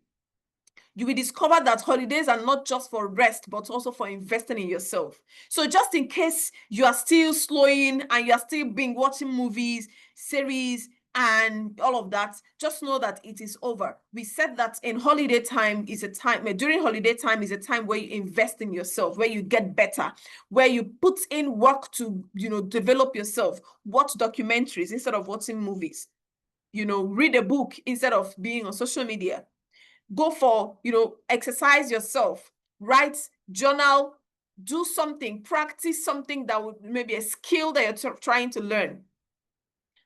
You will discover that holidays are not just for rest, but also for investing in yourself. So just in case you are still slowing and you are still watching movies, series, and all of that, just know that it is over. We said that in holiday time is a time, during holiday time is a time where you invest in yourself, where you get better, where you put in work to, you know, develop yourself, watch documentaries instead of watching movies, you know, read a book instead of being on social media. Go for, you know, exercise yourself, write, journal, do something, practice something that would maybe a skill that you're trying to learn.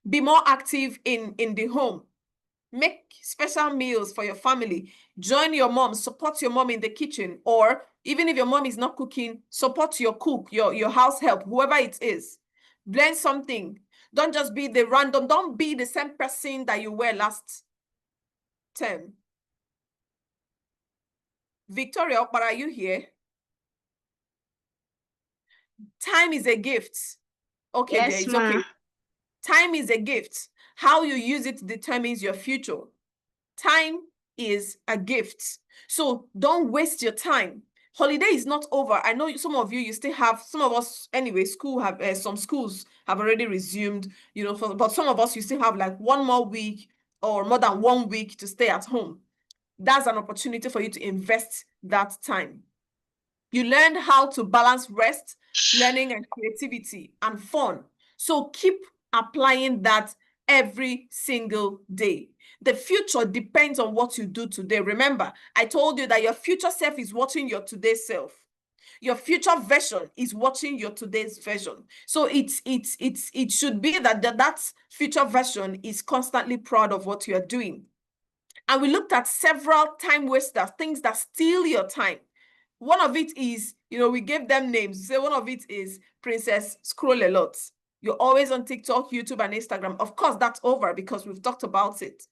Be more active in the home. Make special meals for your family. Join your mom, support your mom in the kitchen, or even if your mom is not cooking, support your cook, your house help, whoever it is. Learn something. Don't just be the random, don't be the same person that you were last term. Victoria, but are you here? Time is a gift. Okay, Yes, there, it's ma. okay. Time is a gift. How you use it determines your future. Time is a gift. So don't waste your time. Holiday is not over. I know some of you still have, some of us anyway, school have, some schools have already resumed, you know, but some of us, you still have like 1 more week or more than 1 week to stay at home. That's an opportunity for you to invest that time. You learned how to balance rest, learning, and creativity and fun. So keep applying that every single day. The future depends on what you do today. Remember, I told you that your future self is watching your today's self. Your future version is watching your today's version. So it should be that future version is constantly proud of what you are doing. And we looked at several time wasters, things that steal your time. One of it is, you know, we gave them names. So one of it is Princess Scroll a Lot. You're always on TikTok, YouTube, and Instagram. Of course, that's over because we've talked about it.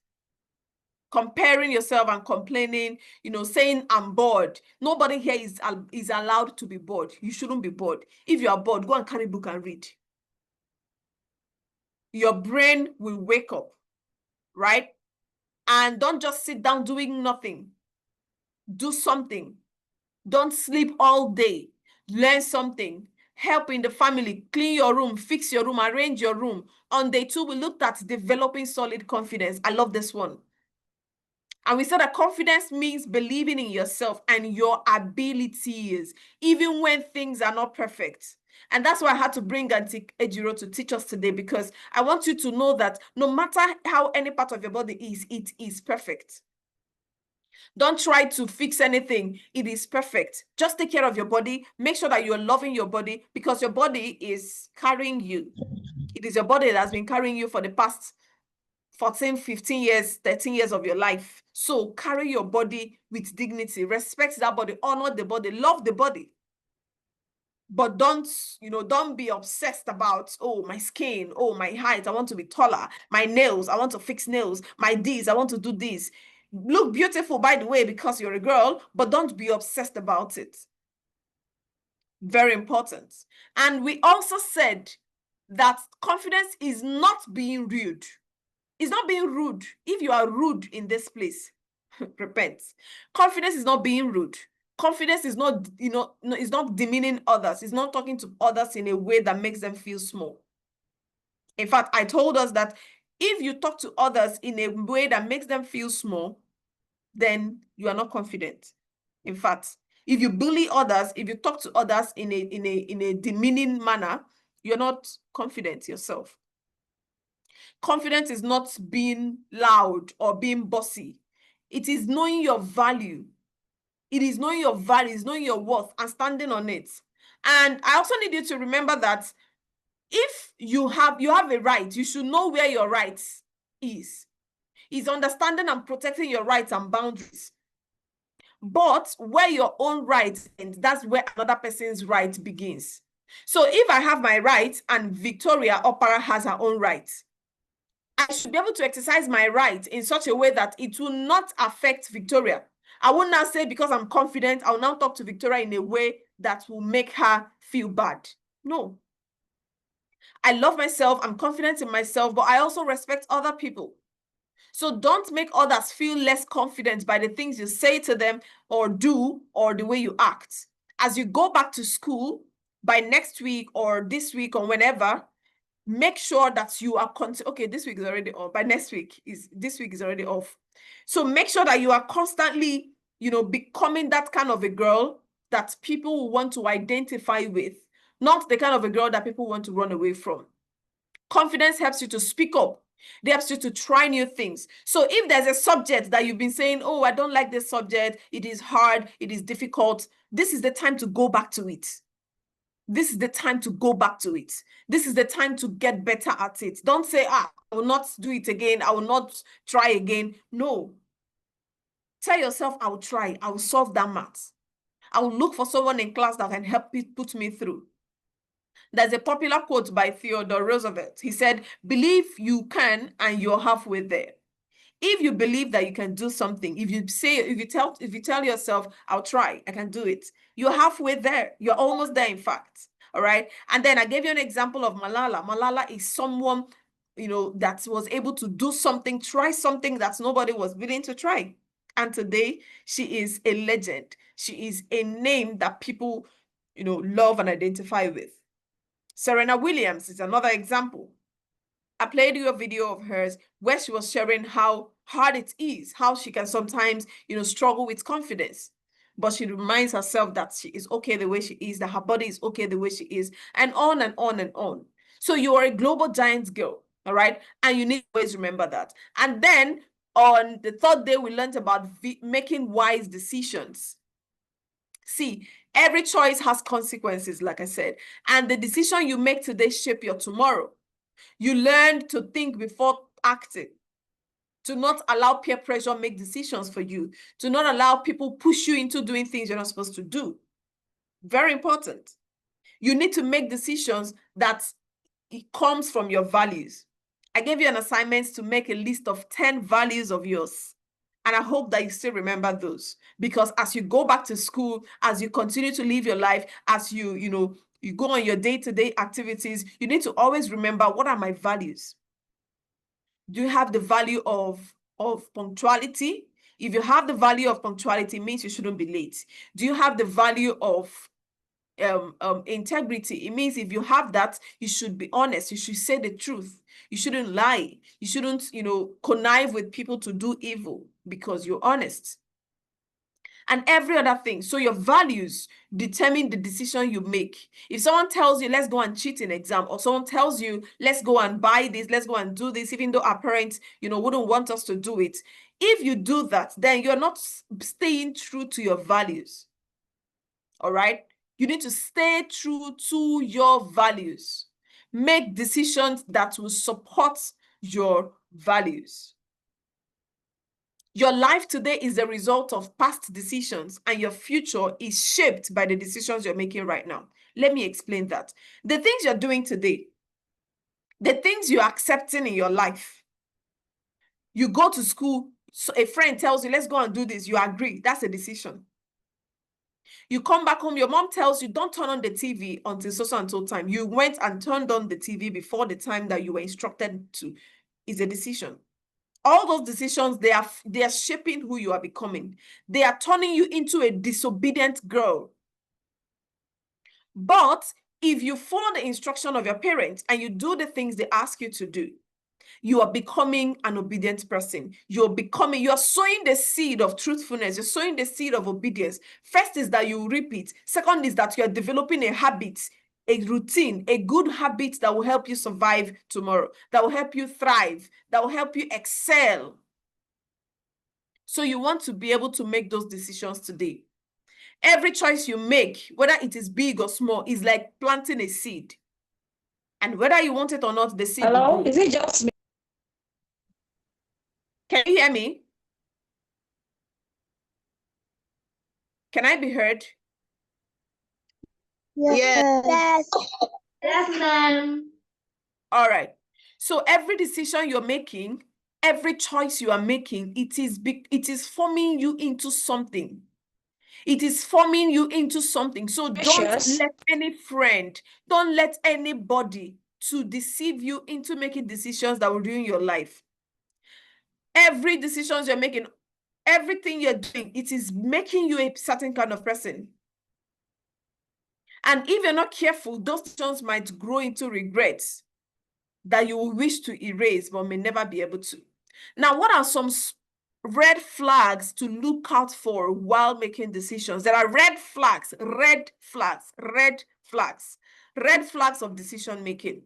Comparing yourself and complaining, you know, saying I'm bored. Nobody here is allowed to be bored. You shouldn't be bored. If you are bored, go and carry a book and read. Your brain will wake up, right? And don't just sit down doing nothing. Do something. Don't sleep all day. Learn something. Help in the family. Clean your room, fix your room, arrange your room. On day 2, we looked at developing solid confidence. I love this one. And we said that confidence means believing in yourself and your abilities, even when things are not perfect. And that's why I had to bring Auntie Ejiro to teach us today, because I want you to know that no matter how any part of your body is, it is perfect. Don't try to fix anything. It is perfect. Just take care of your body. Make sure that you're loving your body, because your body is carrying you. It is your body that has been carrying you for the past 14, 15 years, 13 years of your life. So carry your body with dignity. Respect that body. Honor the body. Love the body. But don't be obsessed about, oh, my skin, oh, my height, I want to be taller. My nails, I want to fix nails. My this, I want to do this. Look beautiful, by the way, because you're a girl, but don't be obsessed about it. Very important. And we also said that confidence is not being rude. It's not being rude. If you are rude in this place, repent. Confidence is not being rude. Confidence is not, is not demeaning others. It's not talking to others in a way that makes them feel small. In fact, I told us that if you talk to others in a way that makes them feel small, then you are not confident. In fact, if you bully others, if you talk to others in a demeaning manner, you're not confident yourself. Confidence is not being loud or being bossy. It is knowing your value. It is knowing your values, knowing your worth, and standing on it. And I also need you to remember that if you have a right, you should know where your right is. Is understanding and protecting your rights and boundaries. But where your own right ends, that's where another person's right begins. So if I have my right and Victoria Opara has her own right, I should be able to exercise my right in such a way that it will not affect Victoria. I will not say because I'm confident, I will now talk to Victoria in a way that will make her feel bad. No. I love myself, I'm confident in myself, but I also respect other people. So don't make others feel less confident by the things you say to them or do or the way you act. As you go back to school by next week or this week or whenever, make sure that you are okay, this week is already off. By next week this week is already off. So make sure that you are constantly, becoming that kind of a girl that people will want to identify with, not the kind of a girl that people want to run away from. Confidence helps you to speak up. It helps you to try new things. So if there's a subject that you've been saying, oh, I don't like this subject, it is hard, it is difficult, this is the time to go back to it. This is the time to go back to it. This is the time to get better at it. Don't say, I will not do it again. I will not try again. No. Tell yourself, I will try. I will solve that math. I will look for someone in class that can help put me through. There's a popular quote by Theodore Roosevelt. He said, believe you can and you're halfway there. If you believe that you can do something, if you tell yourself, I'll try, I can do it, you're halfway there. You're almost there, in fact. All right. And then I gave you an example of Malala. Malala is someone, that was able to do something, try something that nobody was willing to try. And today she is a legend. She is a name that people, love and identify with. Serena Williams is another example. I played you a video of hers where she was sharing how hard it is, how she can sometimes, struggle with confidence. But she reminds herself that she is okay the way she is, that her body is okay the way she is, and on and on and on. So you are a global giant girl, all right? And you need to always remember that. And then on the third day, we learned about making wise decisions. See, every choice has consequences, like I said, and the decision you make today shape your tomorrow. You learn to think before acting, to not allow peer pressure make decisions for you, to not allow people push you into doing things you're not supposed to do. Very important. You need to make decisions that it comes from your values. I gave you an assignment to make a list of 10 values of yours. And I hope that you still remember those, because as you go back to school, as you continue to live your life, as you go on your day-to-day activities, you need to always remember, what are my values? Do you have the value of punctuality? If you have the value of punctuality, it means you shouldn't be late. Do you have the value of integrity? It means if you have that, you should be honest. You should say the truth. You shouldn't lie. You shouldn't, connive with people to do evil because you're honest. And every other thing. So your values determine the decision you make. If someone tells you, let's go and cheat in exam, or someone tells you, let's go and buy this, let's go and do this, even though our parents, wouldn't want us to do it. If you do that, then you're not staying true to your values. All right? You need to stay true to your values. Make decisions that will support your values. Your life today is a result of past decisions, and your future is shaped by the decisions you're making right now. Let me explain that. The things you're doing today, the things you're accepting in your life, you go to school, so a friend tells you, let's go and do this, you agree, that's a decision. You come back home, your mom tells you, don't turn on the TV until so and so time. You went and turned on the TV before the time that you were instructed to. Is a decision. All those decisions, they are shaping who you are becoming. They are turning you into a disobedient girl. But if you follow the instruction of your parents and you do the things they ask you to do, you are becoming an obedient person. You are sowing the seed of truthfulness. You're sowing the seed of obedience. First is that you reap it. Second is that you're developing a habit, a routine, a good habit that will help you survive tomorrow, that will help you thrive, that will help you excel. So you want to be able to make those decisions today. Every choice you make, whether it is big or small, is like planting a seed. And whether you want it or not, the seed will Hello, grow. is it just me? Can you hear me? Can I be heard? Yes. Yes, ma'am. All right. So every decision you're making, every choice you are making, it is forming you into something. It is forming you into something. So don't Precious. let any friend, don't let anybody to deceive you into making decisions that will ruin your life. Every decision you're making, everything you're doing, it is making you a certain kind of person. And if you're not careful, those decisions might grow into regrets that you will wish to erase but may never be able to. Now, what are some red flags to look out for while making decisions? There are red flags of decision making.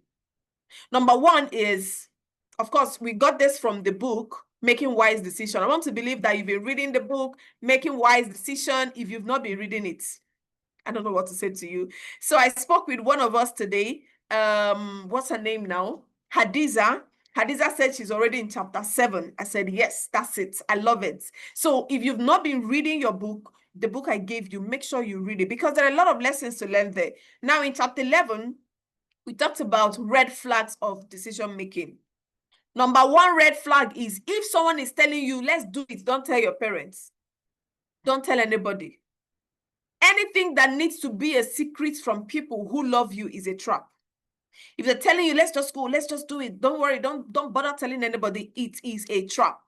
Number one is, of course, we got this from the book, Making Wise Decision. I want to believe that you've been reading the book, Making Wise Decision. If you've not been reading it, I don't know what to say to you. So I spoke with one of us today. What's her name now? Hadiza. Hadiza said she's already in chapter 7. I said, yes, that's it. I love it. So if you've not been reading your book, the book I gave you, make sure you read it because there are a lot of lessons to learn there. Now in chapter 11, we talked about red flags of decision making. Number one red flag is if someone is telling you, let's do it, don't tell your parents. Don't tell anybody. Anything that needs to be a secret from people who love you is a trap. If they're telling you, let's just go, let's just do it, don't worry, don't bother telling anybody, it is a trap.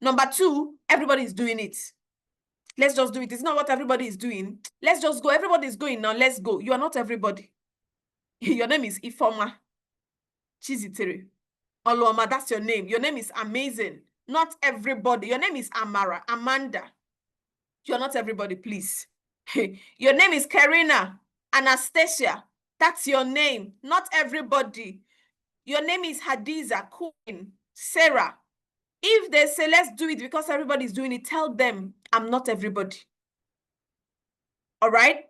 Number two, everybody is doing it. Let's just do it. It's not what everybody is doing. Let's just go. Everybody is going now. Let's go. You are not everybody. Your name is Ifeoma Chizitere. Oluoma, that's your name. Your name is amazing. Not everybody. Your name is Amara, Amanda. You're not everybody, please. Your name is Karina, Anastasia. That's your name. Not everybody. Your name is Hadiza, Queen, Sarah. If they say, let's do it because everybody's doing it, tell them I'm not everybody. All right?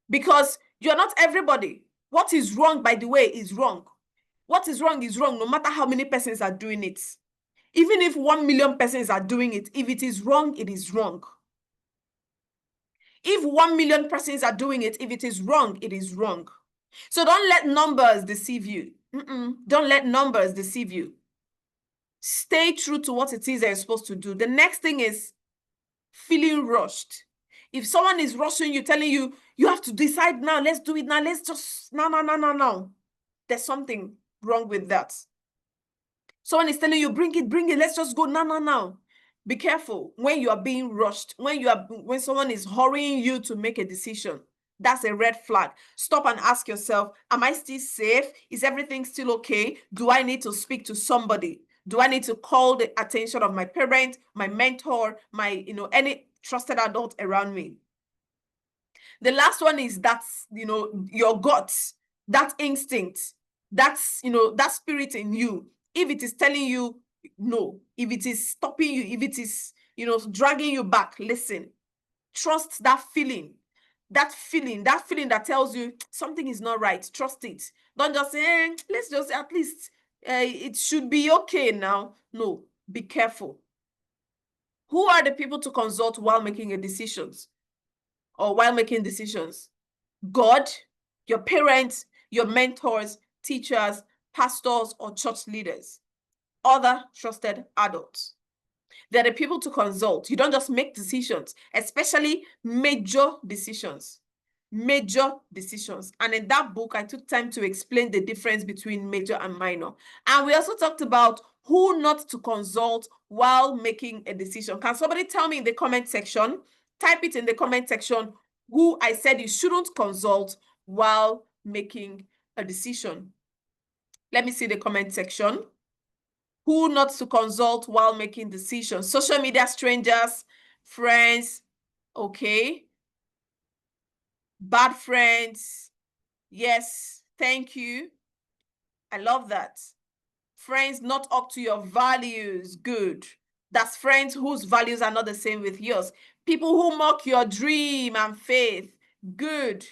Because you're not everybody. What is wrong, by the way, is wrong. What is wrong, no matter how many persons are doing it. Even if 1 million persons are doing it, if it is wrong, it is wrong. If 1 million persons are doing it, if it is wrong, it is wrong. So don't let numbers deceive you. Don't let numbers deceive you. Stay true to what it is that you're supposed to do. The next thing is feeling rushed. If someone is rushing you, telling you, you have to decide now, let's do it now, let's just, no. There's something wrong with that. Someone is telling you, bring it, let's just go, no. Be careful when you are being rushed, when someone is hurrying you to make a decision. That's a red flag. Stop and ask yourself, am I still safe? Is everything still okay? Do I need to speak to somebody? Do I need to call the attention of my parent, my mentor, any trusted adult around me? The last one is that's, your guts, that instinct, that's, that spirit in you. If it is telling you no, if it is stopping you, if it is, dragging you back, listen, trust that feeling. That feeling that tells you something is not right. Trust it. Don't just say, let's just at least it should be okay now. No, be careful. Who are the people to consult while making decisions? God, your parents, your mentors, teachers, pastors, or church leaders, other trusted adults. They're the people to consult. You don't just make decisions, especially major decisions. And in that book, I took time to explain the difference between major and minor. And we also talked about who not to consult while making a decision. Can somebody tell me in the comment section? Type it in the comment section who I said you shouldn't consult while making a decision. Let me see the comment section. Who not to consult while making decisions? Social media strangers, friends, okay. Bad friends, yes, thank you. I love that. Friends not up to your values, good. That's friends whose values are not the same with yours. People who mock your dream and faith, good.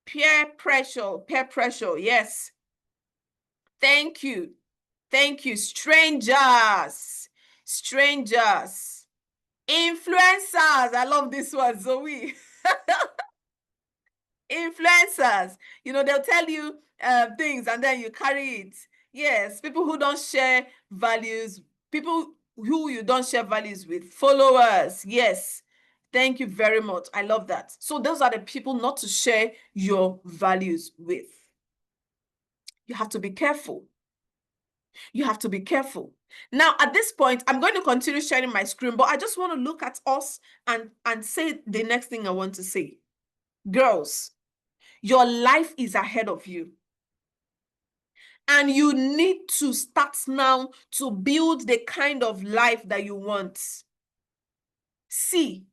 Peer pressure, yes. Thank you. Thank you. Strangers. Strangers. Influencers. I love this one, Zoe. Influencers. You know, they'll tell you things and then you carry it. Yes, people who don't share values, people who you don't share values with, followers. Yes. Thank you very much. I love that. So those are the people not to share your values with. You have to be careful. You have to be careful. Now, at this point, I'm going to continue sharing my screen, but I just want to look at us and say the next thing I want to say. Girls, your life is ahead of you. And you need to start now to build the kind of life that you want. See,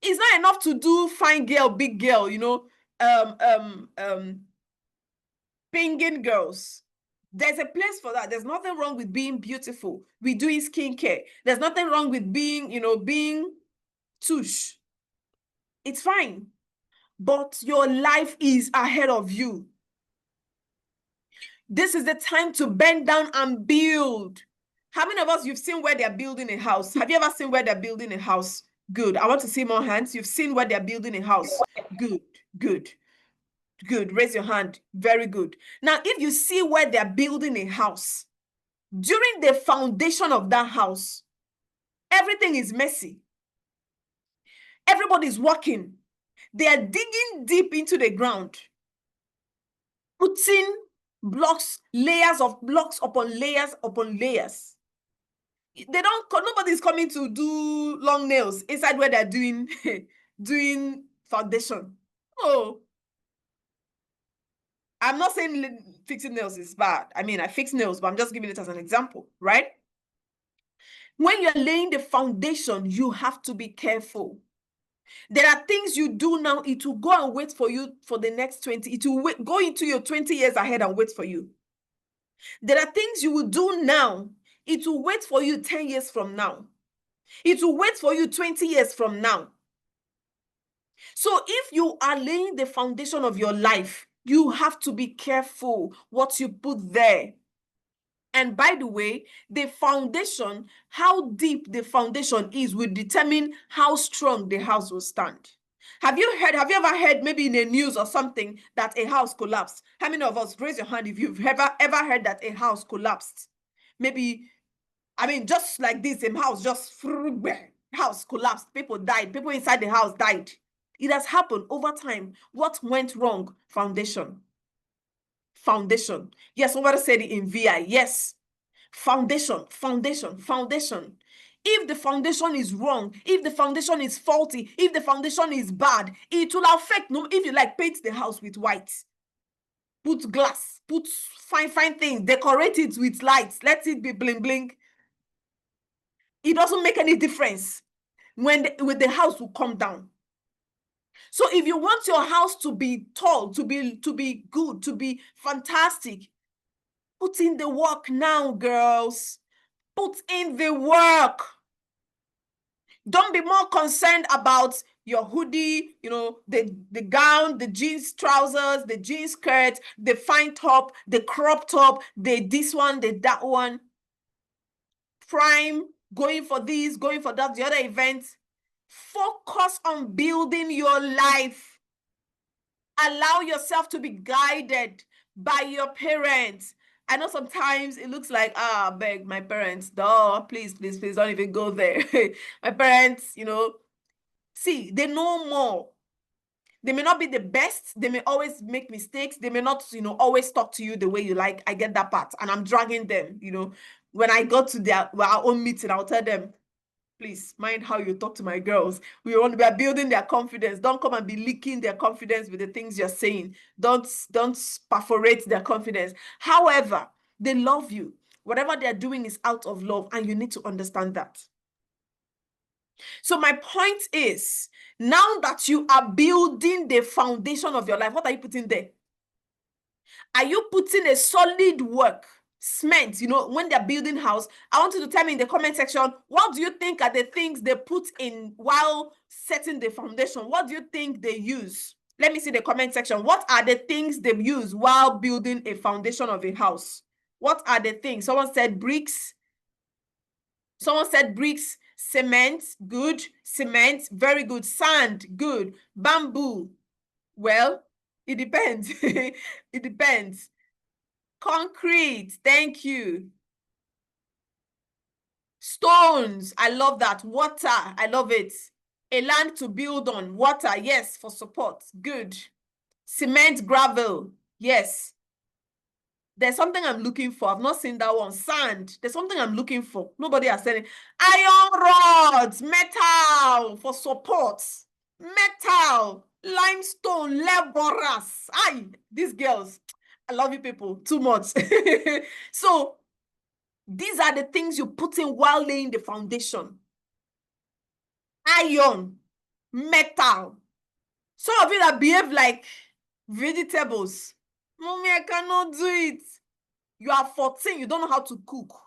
it's not enough to do fine girl, big girl, you know, pinging girls. There's a place for that. There's nothing wrong with being beautiful. We doing skincare. There's nothing wrong with being, you know, being touche. It's fine. But your life is ahead of you. This is the time to bend down and build. How many of us, you've seen where they're building a house? Have you ever seen where they're building a house? Good. I want to see more hands. You've seen where they're building a house. Good, good, good. Raise your hand. Very good. Now, if you see where they're building a house, during the foundation of that house, everything is messy. Everybody's working. They are digging deep into the ground, putting blocks, layers of blocks upon layers upon layers. They don't, nobody's coming to do long nails inside where they're doing, doing foundation. Oh, I'm not saying fixing nails is bad. I mean, I fix nails, but I'm just giving it as an example, right? When you're laying the foundation, you have to be careful. There are things you do now, it will go and wait for you for the next 20. It will wait, go into your 20 years ahead and wait for you. There are things you will do now, it will wait for you 10 years from now. It will wait for you 20 years from now. So if you are laying the foundation of your life, you have to be careful what you put there. And by the way, the foundation, how deep the foundation is, will determine how strong the house will stand. Have you ever heard, maybe in the news or something, that a house collapsed? How many of us, raise your hand if you've ever heard that a house collapsed? Maybe, I mean, just like this, a house collapsed, people died, people inside the house died. It has happened over time. What went wrong? Foundation. Foundation. Yes, somebody said it in VI. Yes. Foundation, foundation, foundation. If the foundation is wrong, if the foundation is faulty, if the foundation is bad, it will affect, if you like, paint the house with white, put glass, put fine things, decorate it with lights, let it be bling bling. It doesn't make any difference when the house will come down. So if you want your house to be tall, to be good, to be fantastic, put in the work now, girls. Put in the work. Don't be more concerned about your hoodie, you know, the gown, the jeans trousers, the jeans skirt, the fine top, the crop top, the this one, the that one. Prime, going for this, going for that, the other events. Focus on building your life. Allow yourself to be guided by your parents. I know sometimes it looks like, beg my parents, please don't even go there. My parents, you know, see, they know more. They may not be the best. They may always make mistakes. They may not, you know, always talk to you the way you like. I get that part. And I'm dragging them, you know. When I go to our own meeting, I'll tell them, please mind how you talk to my girls. We are building their confidence. Don't come and be leaking their confidence with the things you're saying. Don't perforate their confidence. However, they love you. Whatever they're doing is out of love, and you need to understand that. So my point is, now that you are building the foundation of your life, what are you putting there? Are you putting a solid work, cement, when they're building house? I want you to tell me in the comment section, what do you think are the things they put in while setting the foundation? What do you think they use? Let me see the comment section. What are the things they use while building a foundation of a house? What are the things? Someone said bricks. Someone said bricks, cement, good. Cement, very good. Sand, good. Bamboo, well, it depends. It depends. Concrete, thank you. Stones, I love that. Water, I love it. A land to build on. Water, yes, for support. Good. Cement, gravel, yes. There's something I'm looking for. I've not seen that one. Sand, there's something I'm looking for. Nobody has said it. Iron rods, metal for support. Metal, limestone, laborers. Aye, these girls, I love you people too much. So these are the things you put in while laying the foundation. Iron, metal. Some of you that behave like vegetables. Mommy, I cannot do it. You are 14, you don't know how to cook.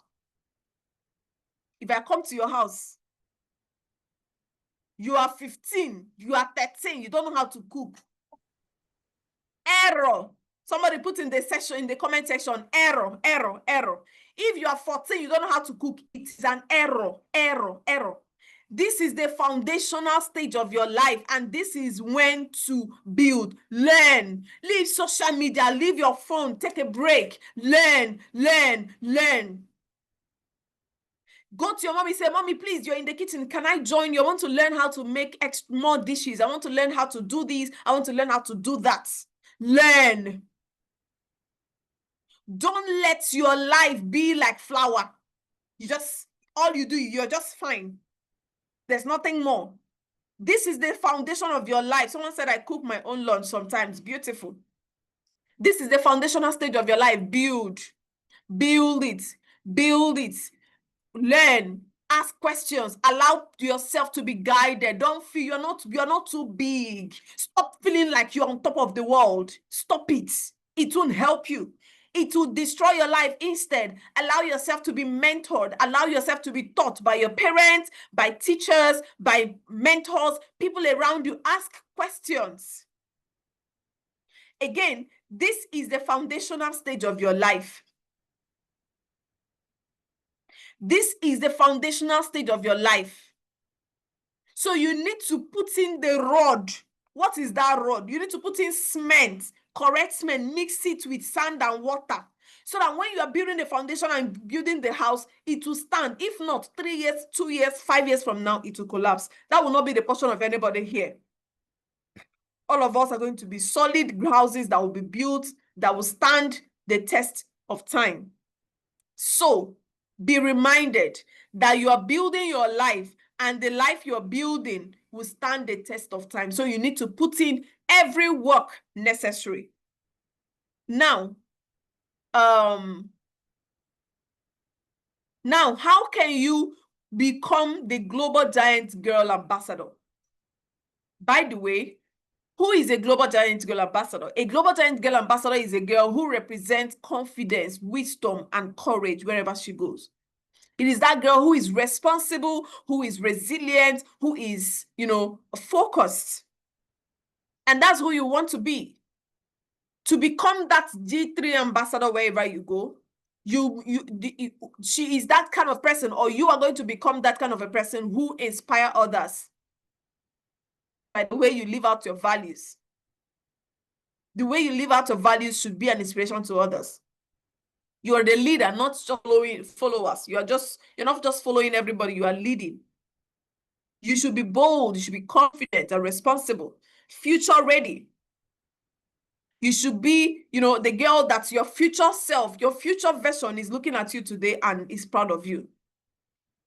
If I come to your house, you are 15, you are 13, you don't know how to cook. Error. Somebody put in the comment section, error, error, error. If you are 14, you don't know how to cook, it is an error, error, error. This is the foundational stage of your life, and this is when to build. Learn. Leave social media, leave your phone, take a break. Learn, learn, learn. Go to your mommy, say, Mommy, please, you're in the kitchen. Can I join you? I want to learn how to make more dishes. I want to learn how to do this. I want to learn how to do that. Learn. Don't let your life be like flour. All you do, you're just fine. There's nothing more. This is the foundation of your life. Someone said, I cook my own lunch sometimes. Beautiful. This is the foundational stage of your life. Build. Build it. Build it. Learn. Ask questions. Allow yourself to be guided. Don't feel you're not too big. Stop feeling like you're on top of the world. Stop it. It won't help you. It will destroy your life. Instead, allow yourself to be mentored. Allow yourself to be taught by your parents, by teachers, by mentors, people around you. Ask questions. Again, this is the foundational stage of your life. This is the foundational stage of your life. So you need to put in the rod. What is that rod? You need to put in cement, correct cement, mix it with sand and water, so that when you are building the foundation and building the house, it will stand. If not, 3 years, 2 years, 5 years from now, it will collapse. That will not be the portion of anybody here. All of us are going to be solid houses that will be built, that will stand the test of time. So be reminded that you are building your life, and the life you're building will stand the test of time. So you need to put in every work necessary. Now, how can you become the Global Giant Girl Ambassador? By the way, who is a Global Giant Girl Ambassador? A Global Giant Girl Ambassador is a girl who represents confidence, wisdom, and courage wherever she goes. It is that girl who is responsible, who is resilient, who is, focused. And that's who you want to be. To become that G3 ambassador wherever you go, she is that kind of person, or you are going to become that kind of a person who inspire others by the way you live out your values. The way you live out your values should be an inspiration to others. You are the leader, not just followers. You're not just following everybody, you are leading. You should be bold, you should be confident and responsible, future ready. You should be, the girl that your future self, your future version is looking at you today and is proud of you.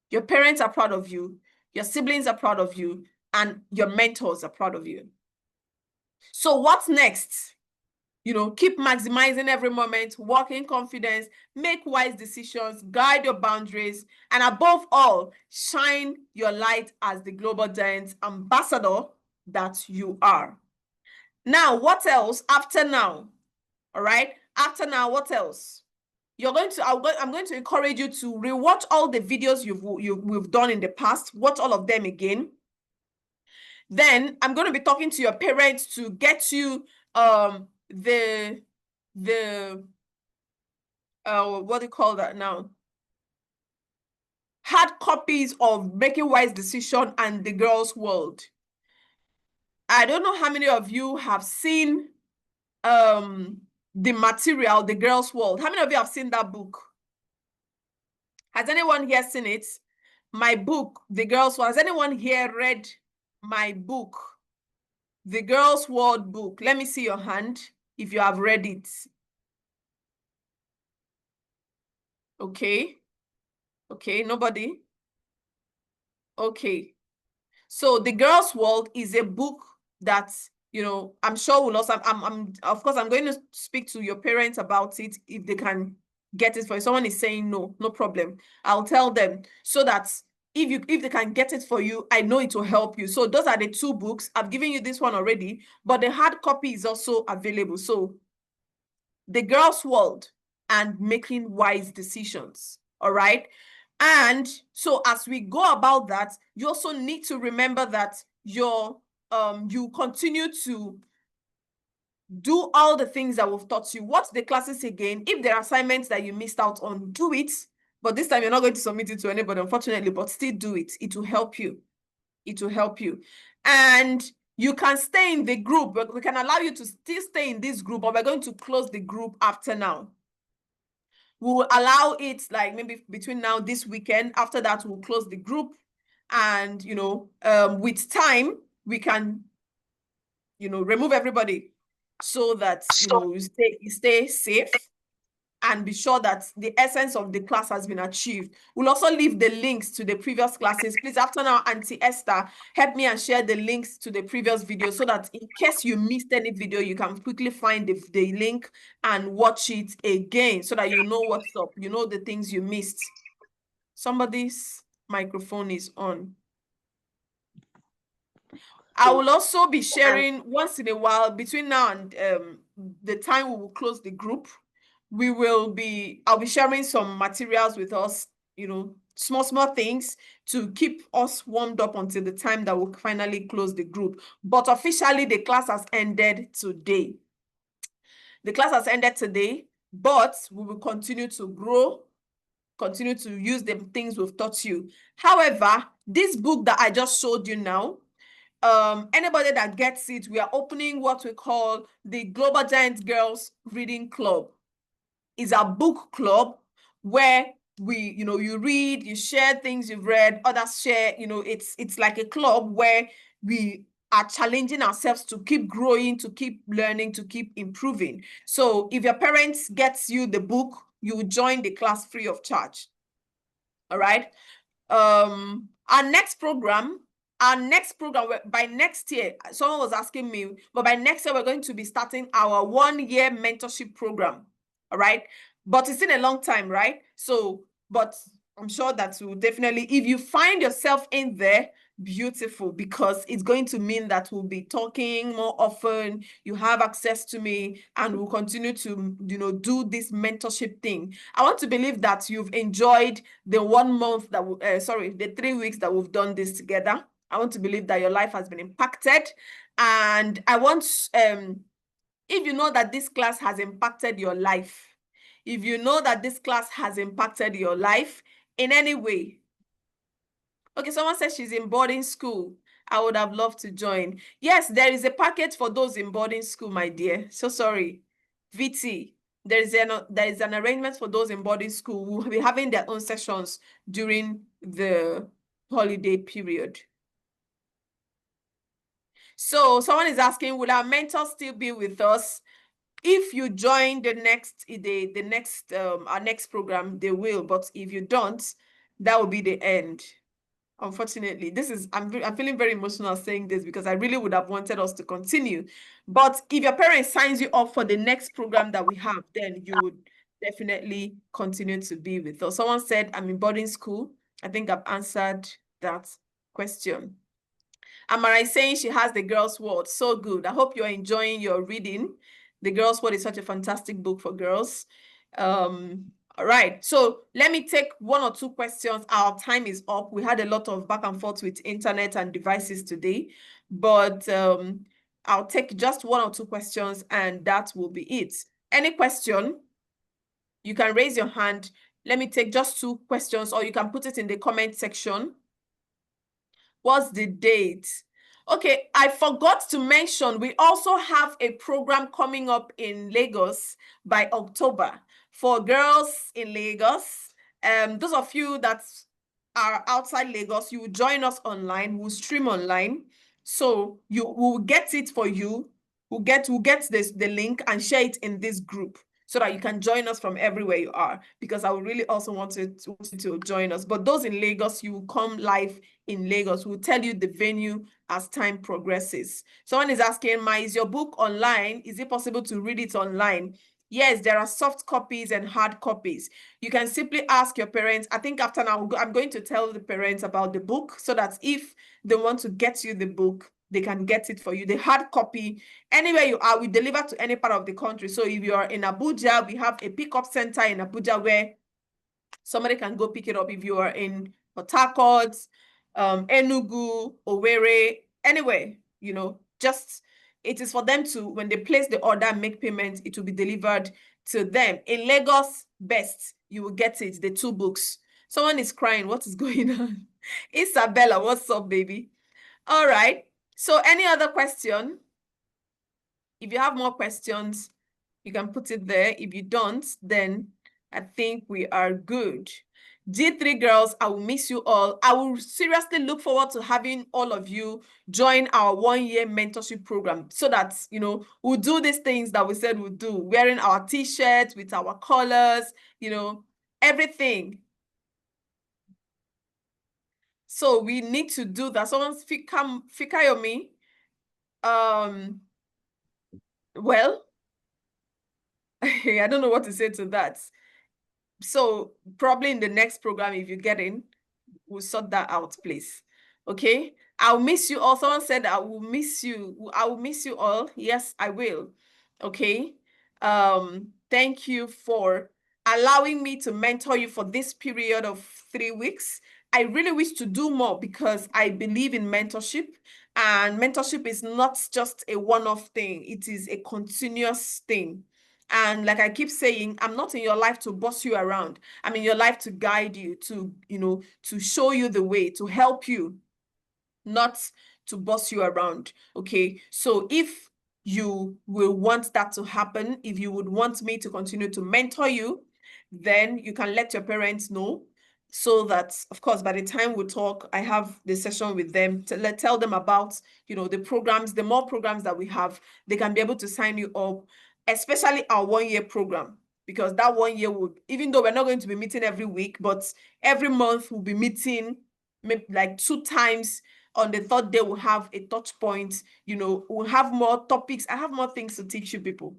Your parents are proud of you, your siblings are proud of you, and your mentors are proud of you. So what's next? You know, keep maximizing every moment, walk in confidence, make wise decisions, guide your boundaries, and above all, shine your light as the global giant ambassador that you are. Now, what else after now? All right, after now, what else? You're going to, I'm going to encourage you to rewatch all the videos we've done in the past, watch all of them again. Then I'm going to be talking to your parents to get you the what do you call that now? Hard copies of Making Wise Decision and The Girls World. I don't know how many of you have seen the material, The Girls World. How many of you have seen that book? Has anyone here seen it? My book, The Girls World. Has anyone here read my book, The Girls World book? Let me see your hand if you have read it. Okay. Okay, nobody? Okay. So The Girls World is a book that, you know, I'm sure will also, of course, I'm going to speak to your parents about it if they can get it for you. Someone is saying no problem. I'll tell them so that if they can get it for you, I know it will help you. So those are the two books. I've given you this one already, but the hard copy is also available. So The Girls World and Making Wise Decisions. All right. And so as we go about that, you also need to remember that you continue to do all the things that we've taught you. Watch the classes again. If there are assignments that you missed out on, do it. But this time you're not going to submit it to anybody, unfortunately, but still do it. It will help you. It will help you. And you can stay in the group. We can allow you to still stay in this group, but we're going to close the group after now. We will allow it like maybe between now this weekend. After that, we'll close the group. And, you know, with time, we can, you know, remove everybody so that, you know, you stay safe and be sure that the essence of the class has been achieved. We'll also leave the links to the previous classes. Please, after now, Auntie Esther, help me and share the links to the previous video so that in case you missed any video, you can quickly find the link and watch it again so that you know what's up. You know the things you missed. Somebody's microphone is on. I will also be sharing once in a while between now and the time we will close the group. I'll be sharing some materials with us, you know, small things to keep us warmed up until the time that we'll finally close the group. But officially, the class has ended today. The class has ended today, but we will continue to grow, continue to use the things we've taught you. However, this book that I just showed you now, anybody that gets it, we are opening what we call the Global Giant Girls Reading Club. Is a book club where we, you know, you read, you share things you've read, others share, you know, it's like a club where we are challenging ourselves to keep growing, to keep learning, to keep improving. So if your parents gets you the book, you will join the class free of charge. All right. Our next program by next year, someone was asking me, but by next year, we're going to be starting our 1-year mentorship program. All right. But it's in a long time, right? So, but I'm sure that will definitely, if you find yourself in there, beautiful, because it's going to mean that we'll be talking more often. You have access to me and we'll continue to, you know, do this mentorship thing. I want to believe that you've enjoyed the 1 month that, the 3 weeks that we've done this together. I want to believe that your life has been impacted. And I want, if you know that this class has impacted your life, if you know that this class has impacted your life in any way. Okay, someone says she's in boarding school. I would have loved to join. Yes, there is a package for those in boarding school, my dear. So sorry. VT, there is an arrangement for those in boarding school who will be having their own sessions during the holiday period. So someone is asking, will our mentors still be with us? If you join our next program, they will. But if you don't, that will be the end. Unfortunately, I'm feeling very emotional saying this because I really would have wanted us to continue. But if your parent signs you up for the next program that we have, then you would definitely continue to be with us. Someone said, I'm in boarding school. I think I've answered that question. Amara is saying she has The Girl's World. So good. I hope you're enjoying your reading. The Girl's World is such a fantastic book for girls. All right, so let me take one or two questions. Our time is up. We had a lot of back and forth with internet and devices today, but I'll take just one or two questions and that will be it. Any question, you can raise your hand. Let me take just two questions, or you can put it in the comment section. What's the date? Okay, I forgot to mention, we also have a program coming up in Lagos by October for girls in Lagos. Those of you that are outside Lagos, you will join us online, we'll stream online. So we'll get it for you. We'll get the link and share it in this group so that you can join us from everywhere you are, because I would really also want you to join us. But those in Lagos, you will come live in Lagos. We'll tell you the venue as time progresses. Someone is asking, is your book online? Is it possible to read it online? Yes, there are soft copies and hard copies. You can simply ask your parents. I think after now, I'm going to tell the parents about the book so that if they want to get you the book, they can get it for you. The hard copy, anywhere you are, we deliver to any part of the country. So if you are in Abuja, we have a pickup center in Abuja where somebody can go pick it up. If you are in Port Harcourt, Enugu, Owerri, anywhere, just it is for them to, when they place the order, make payment, it will be delivered to them. In Lagos, best, you will get it, the two books. Someone is crying. What is going on? Isabella, what's up, baby? All right. So any other question? If you have more questions, you can put it there. If you don't, then I think we are good. G3 girls, I will miss you all. I will seriously look forward to having all of you join our 1-year mentorship program so that, we'll do these things that we said we'll do, wearing our t-shirts with our colors, everything. So we need to do that. Someone Fikayomi. Well, I don't know what to say to that. So probably in the next program, if you get in, we'll sort that out, please. Okay. I'll miss you all. Someone said I will miss you. I will miss you all. Yes, I will. Okay. Thank you for allowing me to mentor you for this period of 3 weeks. I really wish to do more because I believe in mentorship, and mentorship is not just a one-off thing. It is a continuous thing. And like I keep saying, I'm not in your life to boss you around. I'm in your life to guide you, to, to show you the way, to help you, not to boss you around. Okay. So if you will want that to happen, if you would want me to continue to mentor you, then you can let your parents know, so that, of course, by the time we talk, I have the session with them to tell them about, the programs, the more programs that we have, they can be able to sign you up, especially our 1-year program, because that 1 year would, even though we're not going to be meeting every week, but every month we'll be meeting maybe like 2 times. On the 3rd day, we'll have a touch point, we'll have more topics. I have more things to teach you people.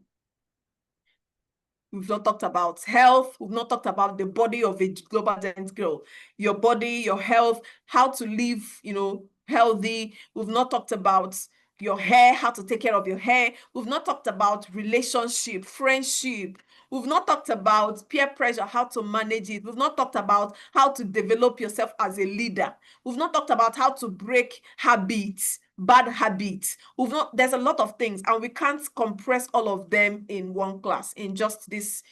We've not talked about health. We've not talked about the body of a global giant girl. Your body, your health, how to live, healthy. We've not talked about your hair, how to take care of your hair. We've not talked about relationship, friendship. We've not talked about peer pressure, how to manage it. We've not talked about how to develop yourself as a leader. We've not talked about how to break habits, bad habits. There's a lot of things, and we can't compress all of them in one class, in just this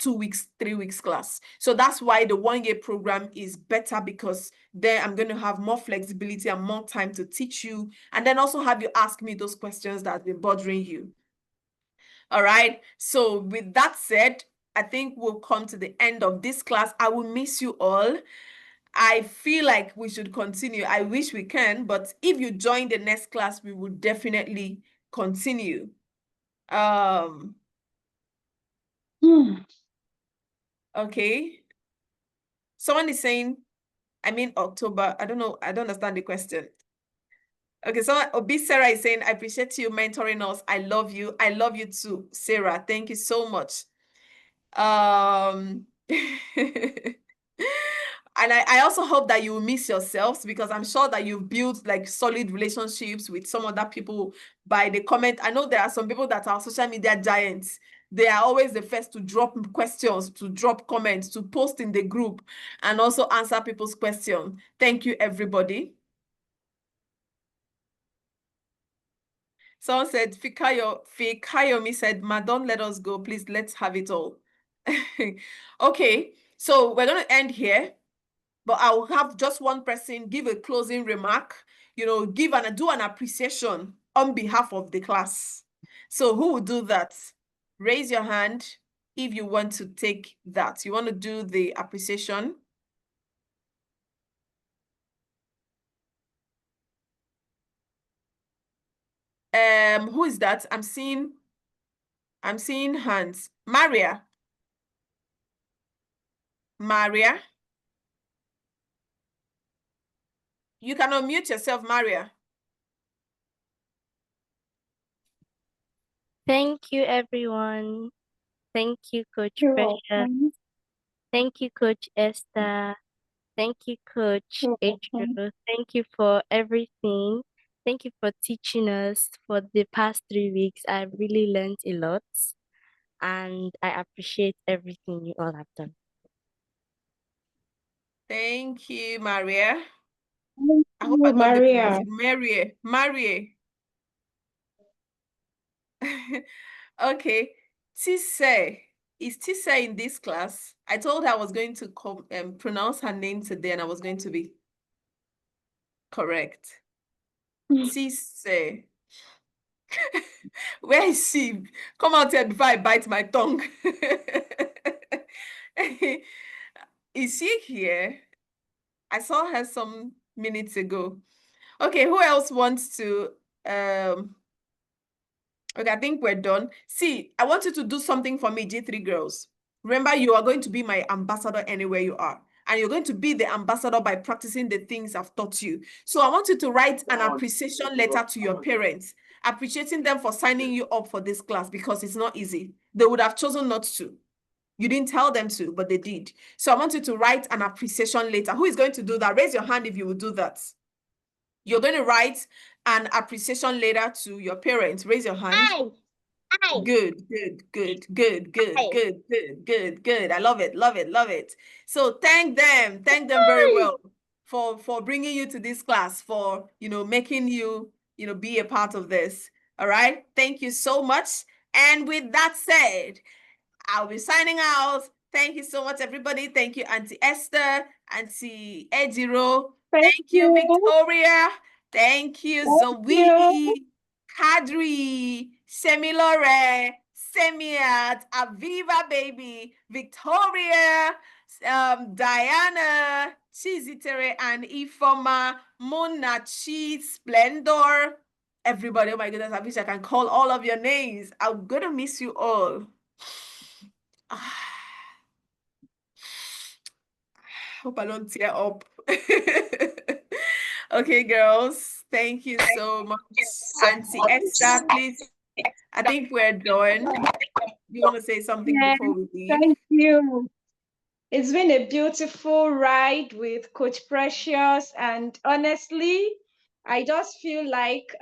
2 weeks, 3 weeks class. So that's why the 1-year program is better, because then I'm going to have more flexibility and more time to teach you, and then also have you ask me those questions that have been bothering you. All right. So with that said, I think we'll come to the end of this class. I will miss you all. I feel like we should continue. I wish we can, but if you join the next class, we will definitely continue. Okay. Someone is saying, I mean October. I don't know. I don't understand the question. Okay, so Obi Sarah is saying, I appreciate you mentoring us. I love you. I love you too, Sarah. Thank you so much. And I also hope that you will miss yourselves, because I'm sure that you've built like solid relationships with some other people by the comment. I know there are some people that are social media giants. They are always the first to drop questions, to drop comments, to post in the group, and also answer people's questions. Thank you, everybody. Someone said, Fikayomi said, Ma, don't let us go. Please, let's have it all. Okay, so we're going to end here, but I'll have just one person give a closing remark, do an appreciation on behalf of the class. So who will do that? Raise your hand if you want to take that. You want to do the appreciation? Who is that? I'm seeing hands. Maria. You can unmute yourself, Maria. Thank you, everyone. Thank you, Coach Precious. Thank you, Coach Esther. Thank you, Coach H2. Thank you for everything. Thank you for teaching us for the past 3 weeks. I've really learned a lot, and I appreciate everything you all have done. Thank you, Maria. Thank I hope I you, got the Maria. pronunciation. Maria. Okay. Tise. Is Tise in this class? I told her I was going to pronounce her name today, and I was going to be correct. Tise. Where is she? Come out here before I bite my tongue. Is she here? I saw her some minutes ago. Okay, who else wants to okay, I think we're done. See, I want you to do something for me, G3 girls. Remember, you are going to be my ambassador anywhere you are. And you're going to be the ambassador by practicing the things I've taught you. So I want you to write an appreciation letter to your parents, appreciating them for signing you up for this class, because it's not easy. They would have chosen not to. You didn't tell them to, but they did. So I want you to write an appreciation letter. Who is going to do that? Raise your hand if you will do that. You're going to write an appreciation letter to your parents. Raise your hand. Good. I love it. So thank them very well for bringing you to this class, for making you be a part of this. All right, thank you so much. And with that said, I'll be signing out. Thank you so much, everybody. Thank you, Auntie Esther, Auntie Ejiro. Thank you, Victoria. Thank you, Zoe, Kadri, Semilore, Semiat, Aviva Baby, Victoria, Diana, Chizitere, and Ifoma, Monachi, Splendor. Everybody, oh my goodness, I wish I can call all of your names. I'm gonna miss you all. Hope I don't tear up. Okay, girls, thank you so much. Auntie Esther, please. I think we're done. You want to say something before we leave? Thank you. It's been a beautiful ride with Coach Precious, and honestly, I just feel like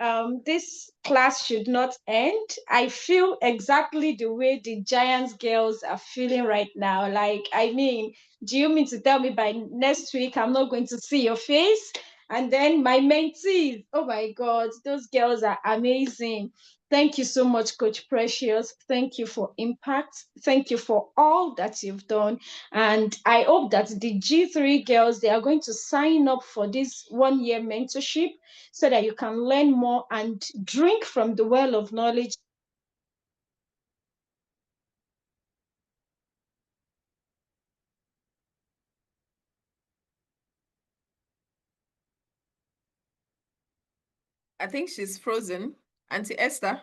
this class should not end. I feel exactly the way the Giants girls are feeling right now. Like, I mean, do you mean to tell me by next week I'm not going to see your face? And then my mentees, oh my God, those girls are amazing. Thank you so much, Coach Precious. Thank you for impact. Thank you for all that you've done. And I hope that the G3 girls, they are going to sign up for this 1-year mentorship so that you can learn more and drink from the well of knowledge. I think she's frozen. Auntie Esther,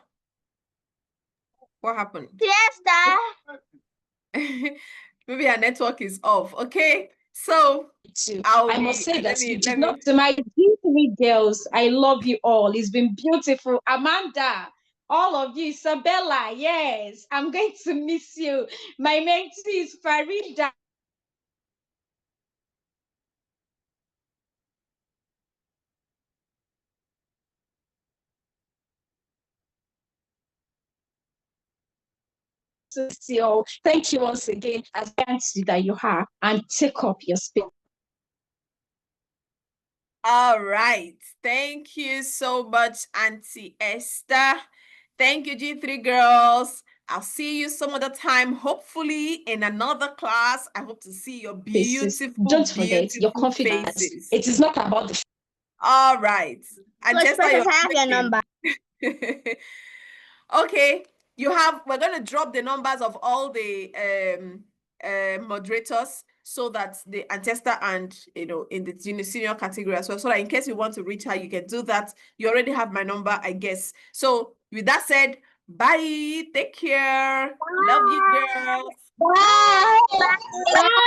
what happened? Siesta. Maybe her network is off. Okay, So I must say that you did not. To my G3 girls, I love you all. It's been beautiful. Amanda, all of you, Isabella, yes, I'm going to miss you. My mentee is Farida. So thank you once again as fancy that you have, and take up your space. All right. Thank you so much, Auntie Esther. Thank you, G3 girls. I'll see you some other time, hopefully in another class. I hope to see your beautiful, Don't forget your confidence. faces. It is not about the. All right. And Coach Precious, I have your number. Okay, we're going to drop the numbers of all the moderators so that the Antesta and in the senior category as well, so that in case you want to reach her, you can do that. You already have my number, I guess. So with that said, bye, take care. Love you, girls. Bye. Bye.